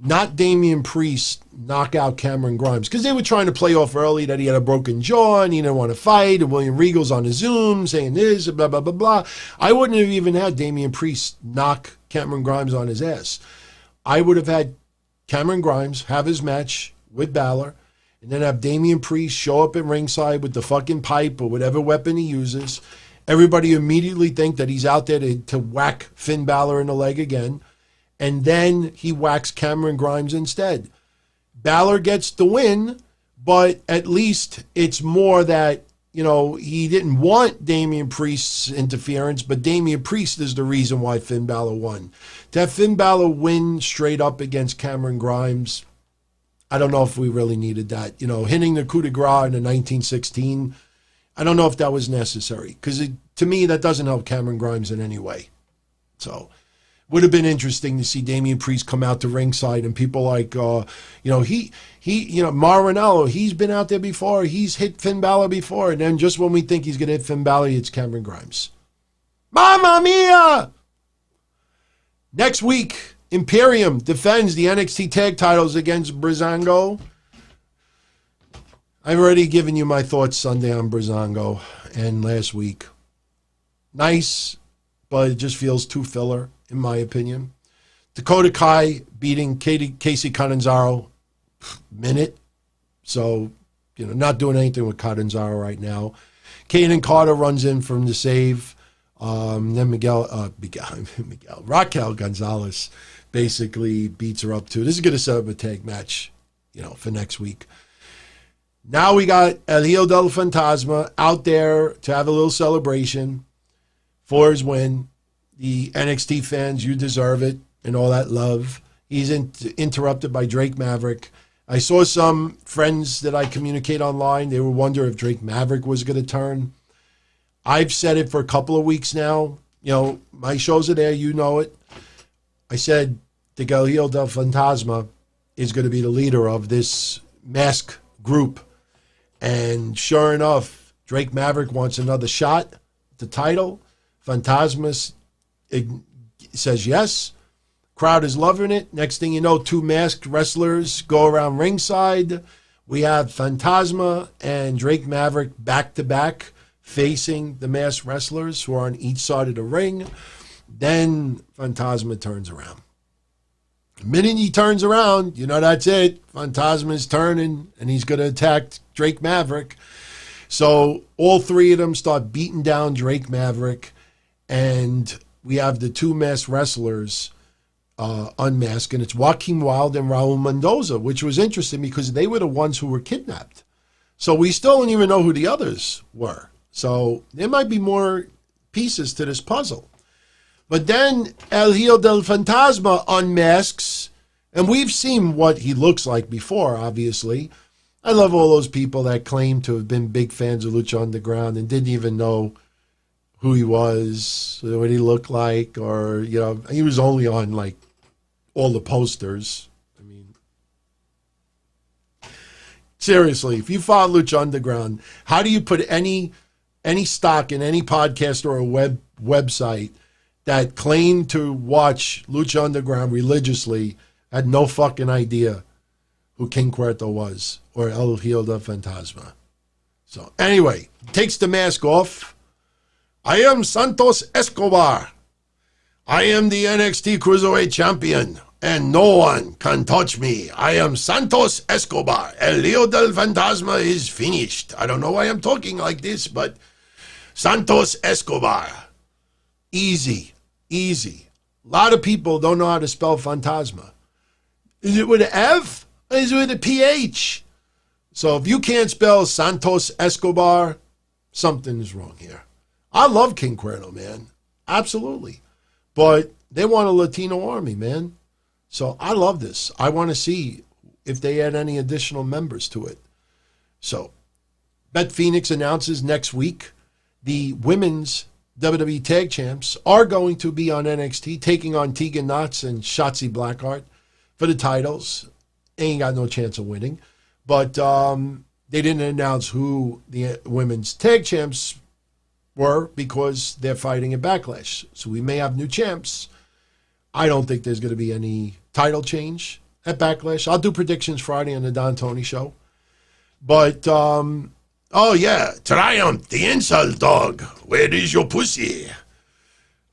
not Damian Priest knock out Cameron Grimes, because they were trying to play off early that he had a broken jaw and he didn't want to fight, and William Regal's on the Zoom saying this, blah, blah, blah, blah. I wouldn't have even had Damian Priest knock Cameron Grimes on his ass. I would have had Cameron Grimes have his match with Balor, and then have Damian Priest show up at ringside with the fucking pipe or whatever weapon he uses. Everybody immediately think that he's out there to whack Finn Balor in the leg again. And then he whacks Cameron Grimes instead. Balor gets the win, but at least it's more that, you know, he didn't want Damian Priest's interference, but Damian Priest is the reason why Finn Balor won. To have Finn Balor win straight up against Cameron Grimes, I don't know if we really needed that. You know, hitting the coup de grace in the 1916, I don't know if that was necessary, because to me, that doesn't help Cameron Grimes in any way. So would have been interesting to see Damian Priest come out to ringside and people like, Marinello, he's been out there before. He's hit Finn Balor before. And then just when we think he's going to hit Finn Balor, it's Cameron Grimes. Mamma mia! Next week, Imperium defends the NXT tag titles against Breezango. I've already given you my thoughts Sunday on Breezango and last week. Nice, but it just feels too filler, in my opinion. Dakota Kai beating Casey Catanzaro, minute. So, not doing anything with Catanzaro right now. Kaden Carter runs in from the save. Then Raquel Gonzalez basically beats her up too. This is going to set up a tag match, for next week. Now we got El Hijo del Fantasma out there to have a little celebration for his win. The NXT fans, you deserve it, and all that love. He's interrupted by Drake Maverick. I saw some friends that I communicate online. They were wondering if Drake Maverick was going to turn. I've said it for a couple of weeks now. My shows are there. You know it. I said the El Hijo del Fantasma is going to be the leader of this mask group. And sure enough, Drake Maverick wants another shot at the title. Fantasma says yes. Crowd is loving it. Next thing you know, two masked wrestlers go around ringside. We have Fantasma and Drake Maverick back to back facing the masked wrestlers who are on each side of the ring. Then Fantasma turns around. The minute he turns around, that's it. Fantasma's turning and he's going to attack Drake Maverick. So all three of them start beating down Drake Maverick, and we have the two masked wrestlers unmasked, and it's Joaquin Wilde and Raul Mendoza, which was interesting because they were the ones who were kidnapped. So we still don't even know who the others were. So there might be more pieces to this puzzle. But then El Hijo del Fantasma unmasks, and we've seen what he looks like before, obviously. I love all those people that claim to have been big fans of Lucha Underground and didn't even know who he was, what he looked like, or, he was only on, all the posters. I mean, seriously, if you follow Lucha Underground, how do you put any stock in any podcast or a website that claimed to watch Lucha Underground religiously had no fucking idea who King Cuerto was or El Hijo del Fantasma? So anyway, takes the mask off. I am Santos Escobar. I am the NXT Cruiserweight Champion, and no one can touch me. I am Santos Escobar. El Hijo del Fantasma is finished. I don't know why I'm talking like this, but Santos Escobar. Easy. A lot of people don't know how to spell Fantasma. Is it with an F? Or is it with a PH? So if you can't spell Santos Escobar, something is wrong here. I love King Cuerno, man. Absolutely. But they want a Latino army, man. So I love this. I want to see if they add any additional members to it. So Beth Phoenix announces next week the women's WWE Tag Champs are going to be on NXT, taking on Tegan Nox and Shotzi Blackheart for the titles. They ain't got no chance of winning. But they didn't announce who the women's Tag Champs were because they're fighting at Backlash. So we may have new champs. I don't think there's going to be any title change. at Backlash. I'll do predictions Friday on the Don Tony show. But, oh yeah, Triumph, the insult dog. Where is your pussy?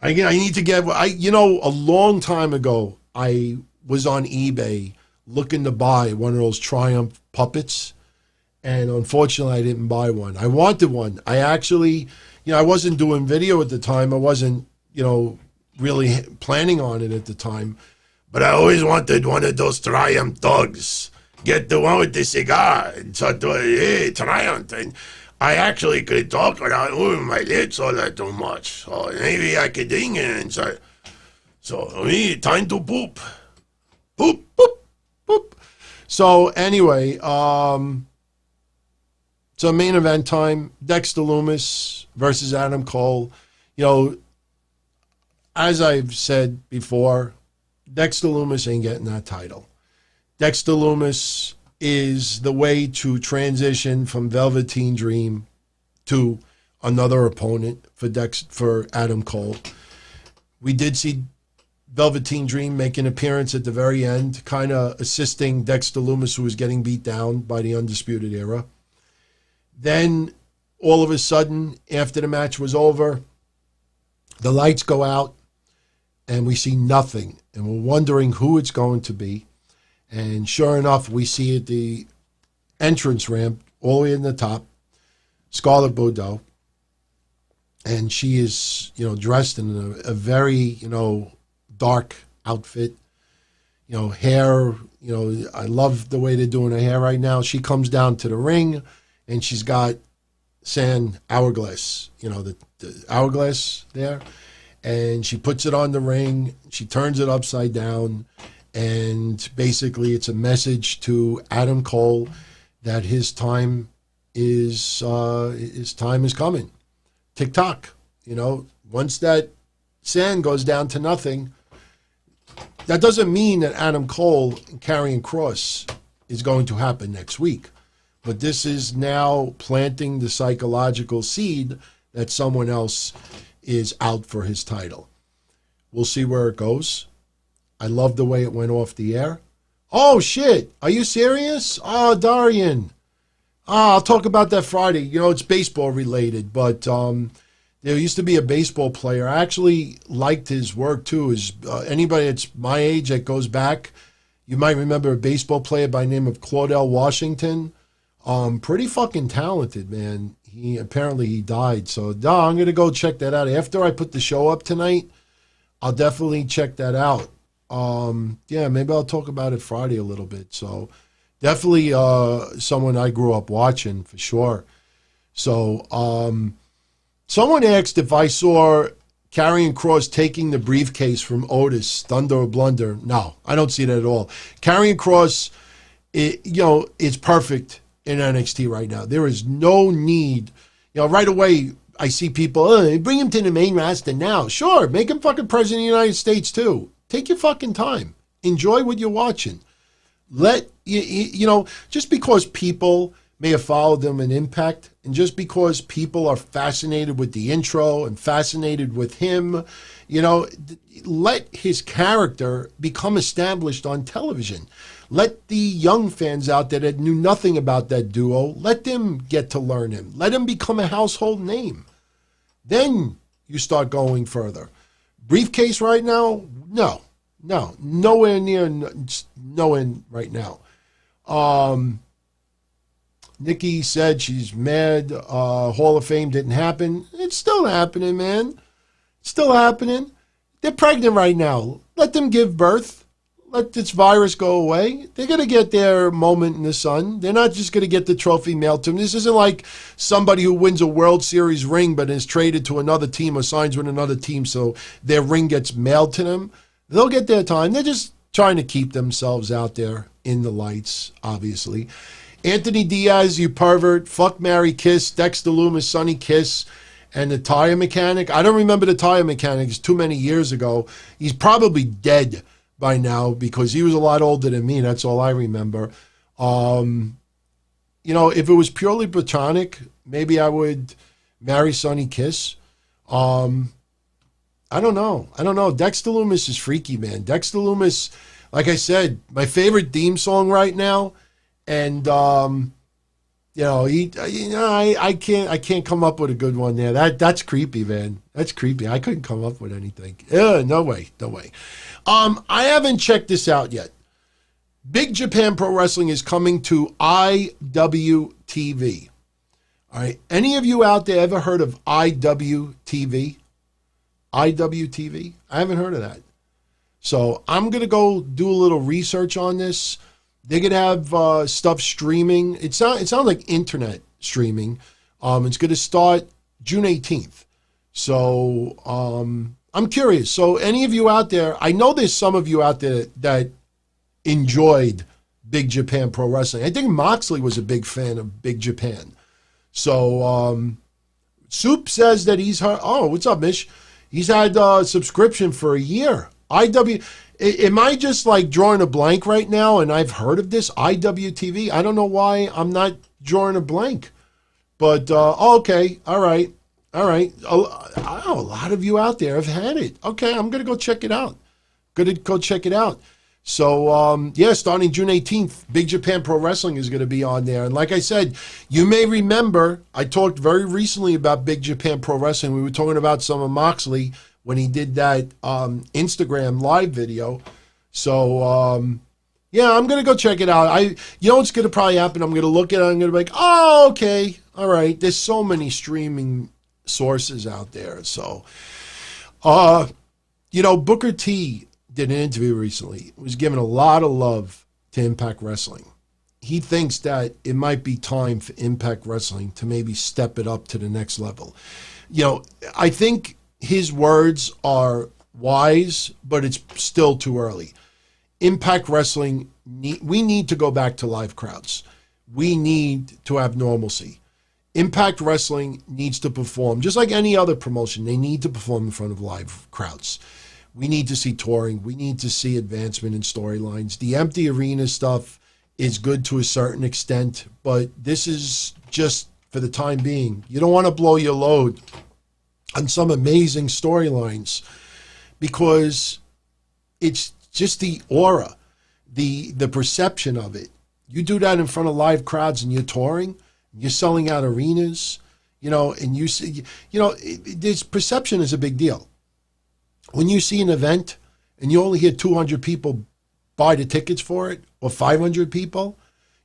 I need to get, a long time ago, I was on eBay looking to buy one of those Triumph puppets. And unfortunately, I didn't buy one. I wanted one. I actually, I wasn't doing video at the time. I wasn't, really planning on it at the time. But I always wanted one of those Triumph dogs. Get the one with the cigar. And so, hey, Triumph. And I actually could talk without moving my lips all that too much. So maybe I could ding it inside. So, time to poop. Poop, poop, poop. So anyway, so main event time, Dexter Lumis versus Adam Cole. As I've said before, Dexter Lumis ain't getting that title. Dexter Lumis is the way to transition from Velveteen Dream to another opponent for Adam Cole. We did see Velveteen Dream make an appearance at the very end, kind of assisting Dexter Lumis, who was getting beat down by the Undisputed Era. Then, all of a sudden, after the match was over, the lights go out, and we see nothing. And we're wondering who it's going to be. And sure enough, we see at the entrance ramp, all the way in the top, Scarlett Bordeaux. And she is, dressed in a very, dark outfit. Hair, I love the way they're doing her hair right now. She comes down to the ring, and she's got sand hourglass, the hourglass there. And she puts it on the ring. She turns it upside down. And basically it's a message to Adam Cole that his time is coming. Tick-tock. Once that sand goes down to nothing, that doesn't mean that Adam Cole and Karrion Kross is going to happen next week. But this is now planting the psychological seed that someone else is out for his title. We'll see where it goes. I love the way it went off the air. Oh, shit. Are you serious? Oh, Darian. I'll talk about that Friday. It's baseball related, but there used to be a baseball player. I actually liked his work, too. Anybody that's my age that goes back, you might remember a baseball player by the name of Claudell Washington. Pretty fucking talented, man. Apparently he died. So, I'm going to go check that out. After I put the show up tonight, I'll definitely check that out. Maybe I'll talk about it Friday a little bit. So, definitely someone I grew up watching for sure. So, someone asked if I saw Karrion Kross taking the briefcase from Otis, Thunder or Blunder. No, I don't see that at all. Karrion Kross, is perfect in NXT right now. There is no need. Right away, I see people, bring him to the main roster now. Sure, make him fucking president of the United States too. Take your fucking time. Enjoy what you're watching. Just because people may have followed them in Impact, and just because people are fascinated with the intro and fascinated with him, let his character become established on television. Let the young fans out there that knew nothing about that duo, let them get to learn him. Let him become a household name. Then you start going further. Briefcase right now? No. Nowhere near, nowhere right now. Nikki said she's mad Hall of Fame didn't happen. It's still happening, man. It's still happening. They're pregnant right now. Let them give birth. Let this virus go away. They're going to get their moment in the sun. They're not just going to get the trophy mailed to them. This isn't like somebody who wins a World Series ring but is traded to another team or signs with another team so their ring gets mailed to them. They'll get their time. They're just trying to keep themselves out there in the lights, obviously. Anthony Diaz, you pervert. Fuck, marry, kiss. Dexter Lumis, Sonny, kiss. And the tire mechanic. I don't remember the tire mechanic. It's too many years ago. He's probably dead by now because he was a lot older than me. That's all I remember. If it was purely platonic, maybe I would marry Sonny, kiss. I don't know. Dexter Lumis is freaky, man. Dexter Lumis, like I said, my favorite theme song right now, and I can't come up with a good one there. That's creepy, man. That's creepy. I couldn't come up with anything. No way. I haven't checked this out yet. Big Japan Pro Wrestling is coming to IWTV. All right. Any of you out there ever heard of IWTV? IWTV? I haven't heard of that. So I'm going to go do a little research on this. They could have stuff streaming. It sounds like internet streaming. It's going to start June 18th. So I'm curious. So any of you out there, I know there's some of you out there that enjoyed Big Japan Pro Wrestling. I think Moxley was a big fan of Big Japan. So Soup says that he's heard. Oh, what's up, Mish? He's had a subscription for a year. Am I just like drawing a blank right now? And I've heard of this IWTV. I don't know why I'm not drawing a blank. But okay, all right. A lot of you out there have had it. Okay, I'm gonna go check it out. So, starting June 18th, Big Japan Pro Wrestling is going to be on there. And like I said, you may remember, I talked very recently about Big Japan Pro Wrestling. We were talking about some of Moxley when he did that Instagram live video. So, I'm going to go check it out. You know what's going to probably happen? I'm going to look at it, I'm going to be like, oh, okay, all right. There's so many streaming sources out there. So, Booker T did an interview recently. Was giving a lot of love to Impact Wrestling. He thinks that it might be time for Impact Wrestling to maybe step it up to the next level. I think his words are wise, but it's still too early. Impact Wrestling, we need to go back to live crowds. We need to have normalcy. Impact Wrestling needs to perform, just like any other promotion, they need to perform in front of live crowds. We need to see touring. We need to see advancement in storylines. The empty arena stuff is good to a certain extent, but this is just for the time being. You don't want to blow your load on some amazing storylines because it's just the aura, the perception of it. You do that in front of live crowds and you're touring, you're selling out arenas, and you see, this perception is a big deal. When you see an event and you only hear 200 people buy the tickets for it or 500 people,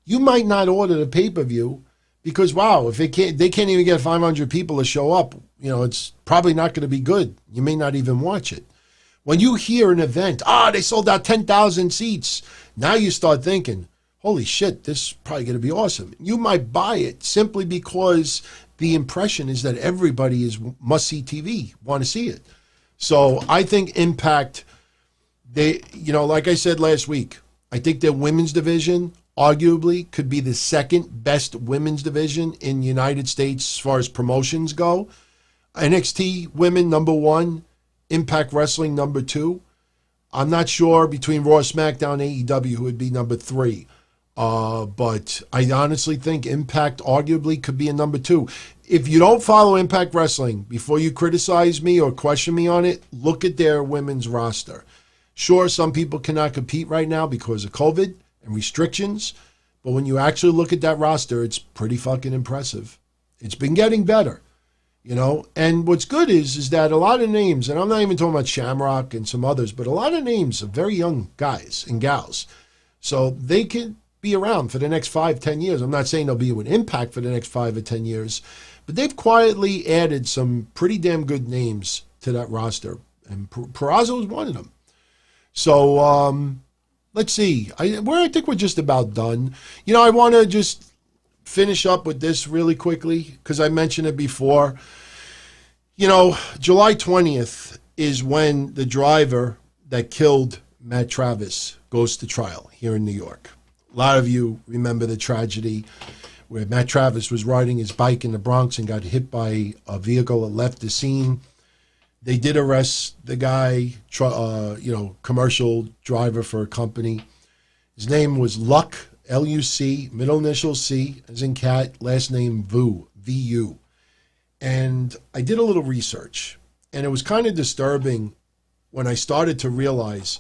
you might not order the pay-per-view because, wow, if they can't even get 500 people to show up, it's probably not going to be good. You may not even watch it. When you hear an event, they sold out 10,000 seats. Now you start thinking, holy shit, this is probably going to be awesome. You might buy it simply because the impression is that everybody is must-see TV, want to see it. So I think Impact, like I said last week, I think their women's division arguably could be the second best women's division in the United States as far as promotions go. NXT women, number 1. Impact Wrestling, number 2. I'm not sure between Raw, SmackDown, AEW who would be number 3. But I honestly think Impact arguably could be a number 2. If you don't follow Impact Wrestling, before you criticize me or question me on it, look at their women's roster. Sure, some people cannot compete right now because of COVID and restrictions, but when you actually look at that roster, it's pretty fucking impressive. It's been getting better, And what's good is that a lot of names, and I'm not even talking about Shamrock and some others, but a lot of names of very young guys and gals. So they can be around for the next 5-10 years. I'm not saying they'll be with Impact for the next 5 or 10 years, but they've quietly added some pretty damn good names to that roster, and Peraza was one of them. So let's see. I think we're just about done. I want to just finish up with this really quickly because I mentioned it before. July 20th is when the driver that killed Matt Travis goes to trial here in New York. A lot of you remember the tragedy where Matt Travis was riding his bike in the Bronx and got hit by a vehicle that left the scene. They did arrest the guy, commercial driver for a company. His name was Luck, L-U-C, middle initial C, as in cat, last name Vu, V-U. And I did a little research, and it was kind of disturbing when I started to realize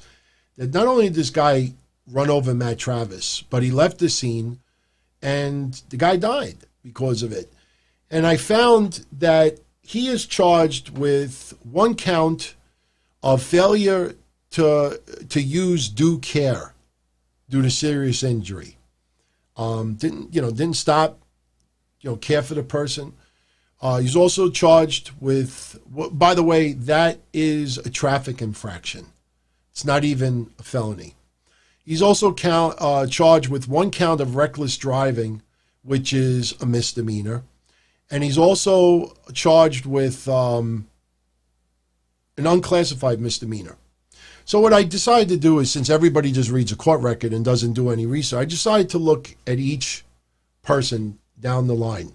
that not only did this guy run over Matt Travis, but he left the scene and the guy died because of it. And I found that he is charged with 1 count of failure to use due care due to serious injury. Didn't stop, care for the person. He's also charged with, by the way, that is a traffic infraction. It's not even a felony. He's also charged with 1 count of reckless driving, which is a misdemeanor. And he's also charged with an unclassified misdemeanor. So what I decided to do is, since everybody just reads a court record and doesn't do any research, I decided to look at each person down the line.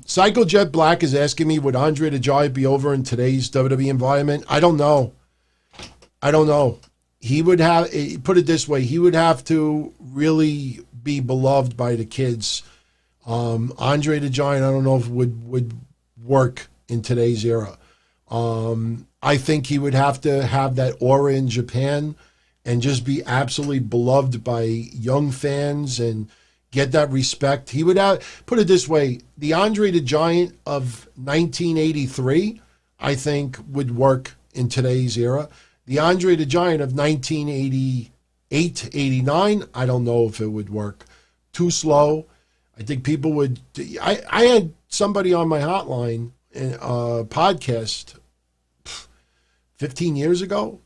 Psycho Jet Black is asking me, would Andre the Giant be over in today's WWE environment? I don't know. He would have, put it this way, he would have to really be beloved by the kids. Andre the Giant, I don't know if would work in today's era. I think he would have to have that aura in Japan and just be absolutely beloved by young fans and get that respect. He would have, put it this way, the Andre the Giant of 1983, I think would work in today's era. The Andre the Giant of 1988, 89, I don't know if it would work. Too slow. I think people would, I had somebody on my hotline in a podcast 15 years ago,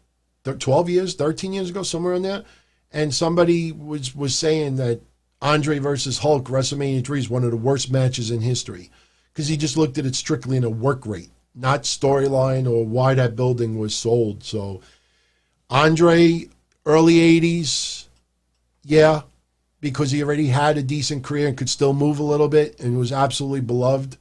12 years, 13 years ago, somewhere in there. And somebody was saying that Andre versus Hulk, WrestleMania 3 is one of the worst matches in history because he just looked at it strictly in a work rate, not storyline or why that building was sold. So Andre, early 80s, yeah, because he already had a decent career and could still move a little bit and was absolutely beloved.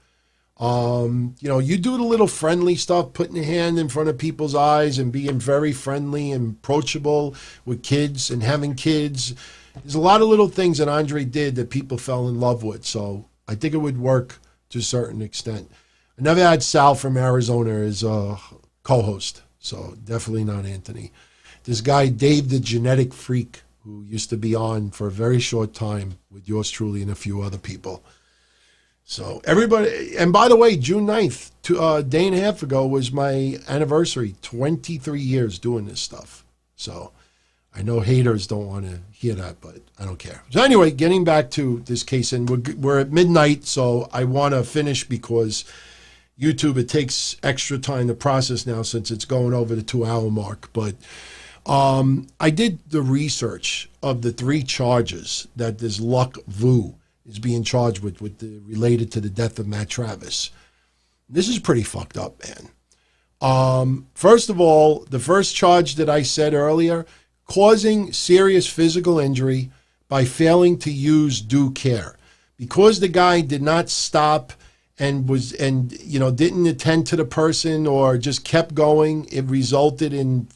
You do the little friendly stuff, putting a hand in front of people's eyes and being very friendly and approachable with kids and having kids. There's a lot of little things that Andre did that people fell in love with. So I think it would work to a certain extent. I never had Sal from Arizona as a co-host, so definitely not Anthony. This guy, Dave the Genetic Freak, who used to be on for a very short time with yours truly and a few other people. So everybody, and by the way, June 9th, a day and a half ago, was my anniversary, 23 years doing this stuff. So I know haters don't want to hear that, but I don't care. So anyway, getting back to this case, and we're at midnight, so I want to finish because YouTube, it takes extra time to process now since it's going over the 2-hour mark. But I did the research of the 3 charges that this Luck Vu is being charged with related to the death of Matt Travis. This is pretty fucked up, man. First of all, the first charge that I said earlier, causing serious physical injury by failing to use due care. Because the guy did not stop and didn't attend to the person or just kept going, it resulted in,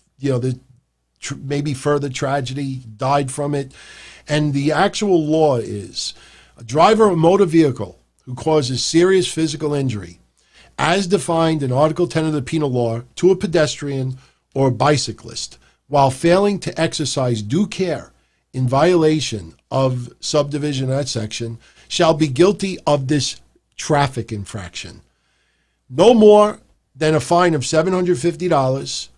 maybe further tragedy, died from it. And the actual law is a driver of a motor vehicle who causes serious physical injury, as defined in Article 10 of the Penal Law, to a pedestrian or bicyclist, while failing to exercise due care in violation of subdivision of that section, shall be guilty of this traffic infraction. No more than a fine of $750,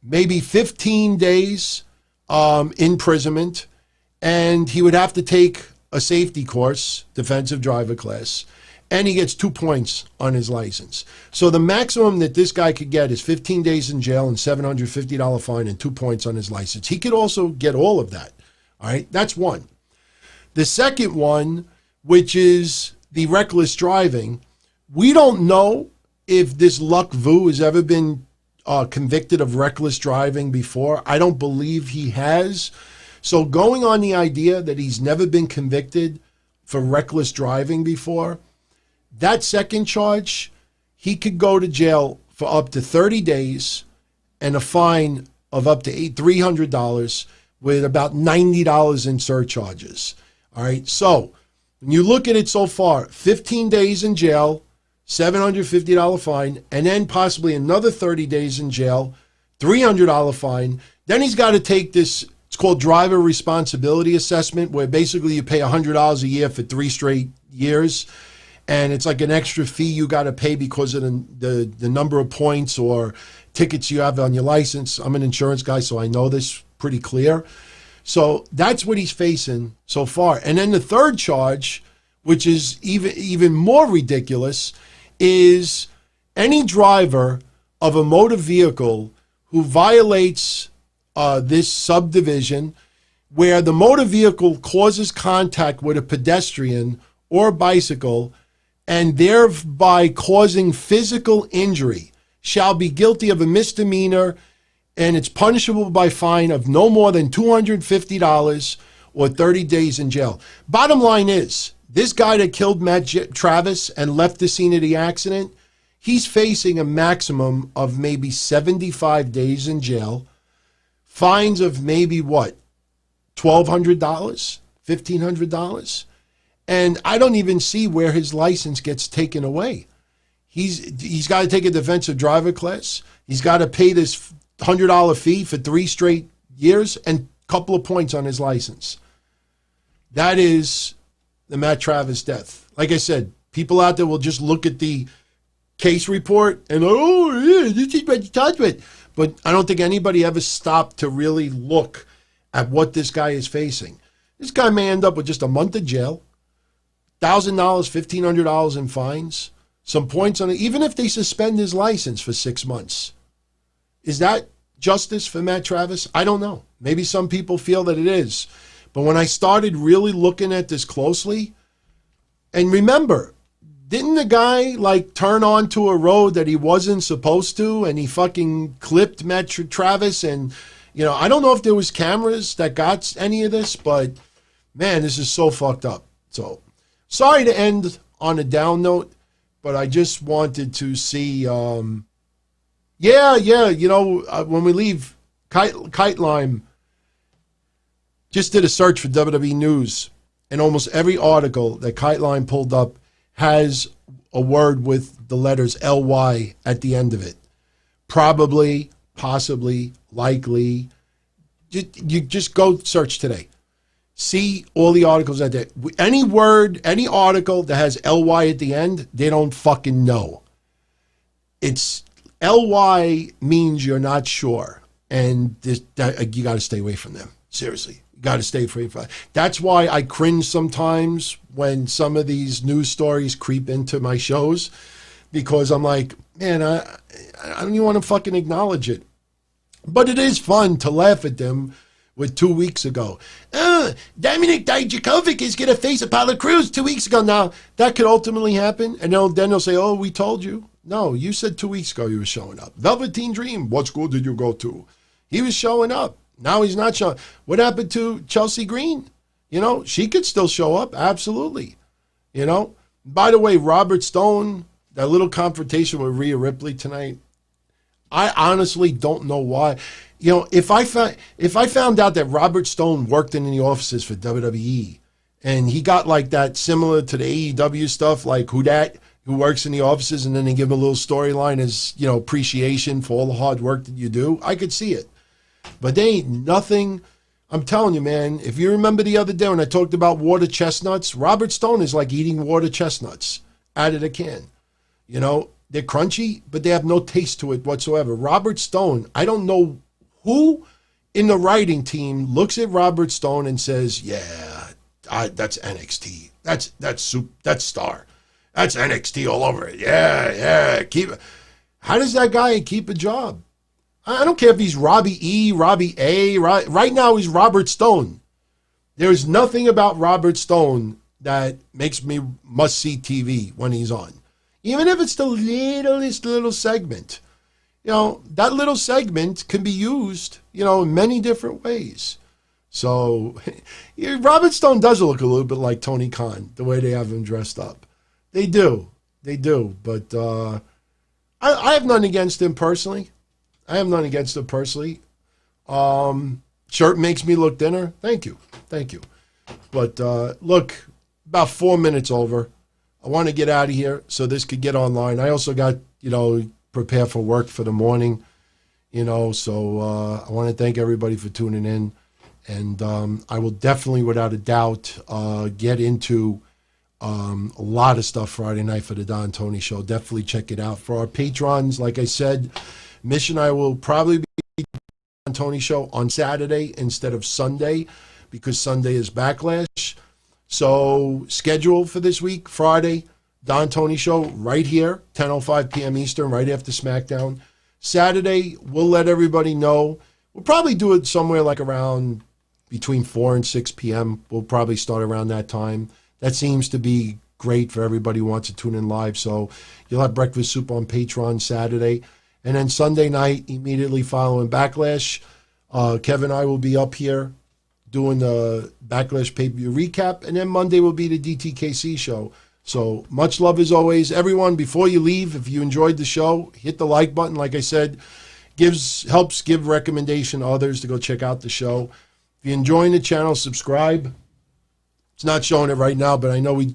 maybe 15 days imprisonment, and he would have to take a safety course, defensive driver class, and he gets 2 points on his license. So the maximum that this guy could get is 15 days in jail and $750 fine and 2 points on his license. He could also get all of that. All right, that's one. The second one, which is the reckless driving, we don't know if this Luck Vu has ever been convicted of reckless driving before. I don't believe he has. So going on the idea that he's never been convicted for reckless driving before, that second charge, he could go to jail for up to 30 days and a fine of up to $300 with about $90 in surcharges. All right, so when you look at it so far, 15 days in jail, $750 fine, and then possibly another 30 days in jail, $300 fine. Then he's got to take this, it's called driver responsibility assessment, where basically you pay $100 a year for 3 straight years. And it's like an extra fee you got to pay because of the number of points or tickets you have on your license. I'm an insurance guy, so I know this pretty clear. So that's what he's facing so far. And then the third charge, which is even more ridiculous, is any driver of a motor vehicle who violates this subdivision where the motor vehicle causes contact with a pedestrian or bicycle and thereby causing physical injury shall be guilty of a misdemeanor, and it's punishable by fine of no more than $250 or 30 days in jail. Bottom line is, this guy that killed Matt Travis and left the scene of the accident, he's facing a maximum of maybe 75 days in jail, fines of maybe what, $1,200, $1,500, and I don't even see where his license gets taken away. He's got to take a defensive driver class. He's got to pay this $100 fee for 3 straight years and a couple of points on his license. That is the Matt Travis death. Like I said, people out there will just look at the case report and, oh, yeah, this is what you talked about. But I don't think anybody ever stopped to really look at what this guy is facing. This guy may end up with just a month of jail, $1,000, $1,500 in fines, some points on it, even if they suspend his license for 6 months. Is that justice for Matt Travis? I don't know. Maybe some people feel that it is. But when I started really looking at this closely, and remember, didn't the guy like turn onto a road that he wasn't supposed to, and he fucking clipped Matt Travis? And, you know, I don't know if there was cameras that got any of this, but man, this is so fucked up. So sorry to end on a down note, but I just wanted to see, you know, when we leave, Kite Lime just did a search for WWE News, and almost every article that Kite Lime pulled up has a word with the letters LY at the end of it. Probably, possibly, likely. You just go search today. See all the articles out there. Any word, any article that has LY at the end, they don't fucking know. It's LY means you're not sure. And you got to stay away from them. Seriously. You got to stay away from them. That's why I cringe sometimes when some of these news stories creep into my shows, because I'm like, man, I don't even want to fucking acknowledge it. But it is fun to laugh at them. With 2 weeks ago, Dominic Dijakovic is going to face Apollo Crews 2 weeks ago. Now, that could ultimately happen, and then they'll say, oh, we told you. No, you said 2 weeks ago he was showing up. Velveteen Dream, what school did you go to? He was showing up. Now he's not showing. What happened to Chelsea Green? You know, she could still show up, absolutely. You know? By the way, Robert Stone, that little confrontation with Rhea Ripley tonight, I honestly don't know why. You know, if I found out that Robert Stone worked in the offices for WWE and he got like that similar to the AEW stuff, like who works in the offices, and then they give him a little storyline as, you know, appreciation for all the hard work that you do, I could see it. But they ain't nothing. I'm telling you, man, if you remember the other day when I talked about water chestnuts, Robert Stone is like eating water chestnuts out of the can. You know, they're crunchy, but they have no taste to it whatsoever. Robert Stone, I don't know who in the writing team looks at Robert Stone and says, yeah, that's NXT. That's Star. That's NXT all over it. Yeah, keep it. How does that guy keep a job? I don't care if he's Robbie E, Robbie A. Right now he's Robert Stone. There's nothing about Robert Stone that makes me must-see TV when he's on. Even if it's the littlest little segment. You know, that little segment can be used, you know, in many different ways. So, Robert Stone does look a little bit like Tony Khan, the way they have him dressed up. They do. But I have nothing against him personally. Shirt makes me look thinner. Thank you. But look, about 4 minutes over. I want to get out of here so this could get online. I also got, you know, prepare for work for the morning. So I want to thank everybody for tuning in. And I will definitely, without a doubt, get into a lot of stuff Friday night for the Don Tony Show. Definitely check it out. For our patrons, like I said, Mish and I will probably be Don Tony Show on Saturday instead of Sunday because Sunday is Backlash. So schedule for this week, Friday, Don Tony Show right here, 10:05 p.m. Eastern, right after SmackDown. Saturday, we'll let everybody know. We'll probably do it somewhere like around between 4 and 6 p.m. We'll probably start around that time. That seems to be great for everybody who wants to tune in live. So you'll have Breakfast Soup on Patreon Saturday. And then Sunday night, immediately following Backlash, Kevin and I will be up here doing the Backlash pay-per-view recap. And then Monday will be the DTKC show. So much love as always. Everyone, before you leave, if you enjoyed the show, hit the like button. Like I said, helps give recommendation to others to go check out the show. If you're enjoying the channel, subscribe. It's not showing it right now, but I know we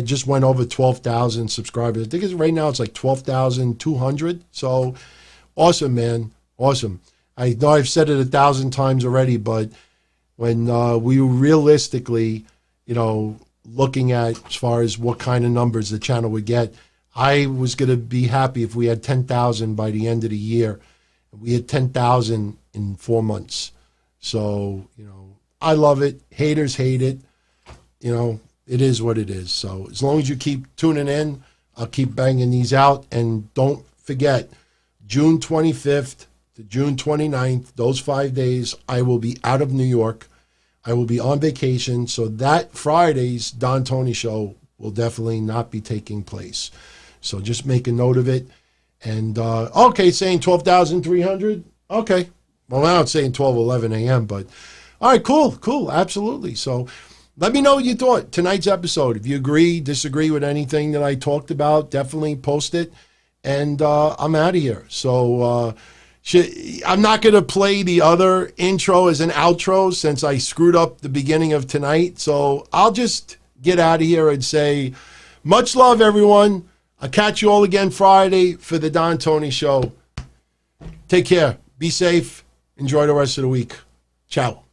just went over 12,000 subscribers. I think right now it's like 12,200. So awesome, man. Awesome. I know I've said it 1,000 times already, but when we were realistically, looking at as far as what kind of numbers the channel would get, I was going to be happy if we had 10,000 by the end of the year. We had 10,000 in 4 months. So, I love it. Haters hate it. It is what it is. So as long as you keep tuning in, I'll keep banging these out. And don't forget, June 25th to June 29th, those 5 days, I will be out of New York. I will be on vacation, so that Friday's Don Tony Show will definitely not be taking place. So just make a note of it. And, okay, saying 12,300? Okay. Well, now it's saying 12:11 a.m., but all right, cool, absolutely. So let me know what you thought tonight's episode. If you agree, disagree with anything that I talked about, definitely post it. And I'm out of here. So I'm not going to play the other intro as an outro since I screwed up the beginning of tonight. So I'll just get out of here and say, much love, everyone. I'll catch you all again Friday for the Don Tony Show. Take care. Be safe. Enjoy the rest of the week. Ciao.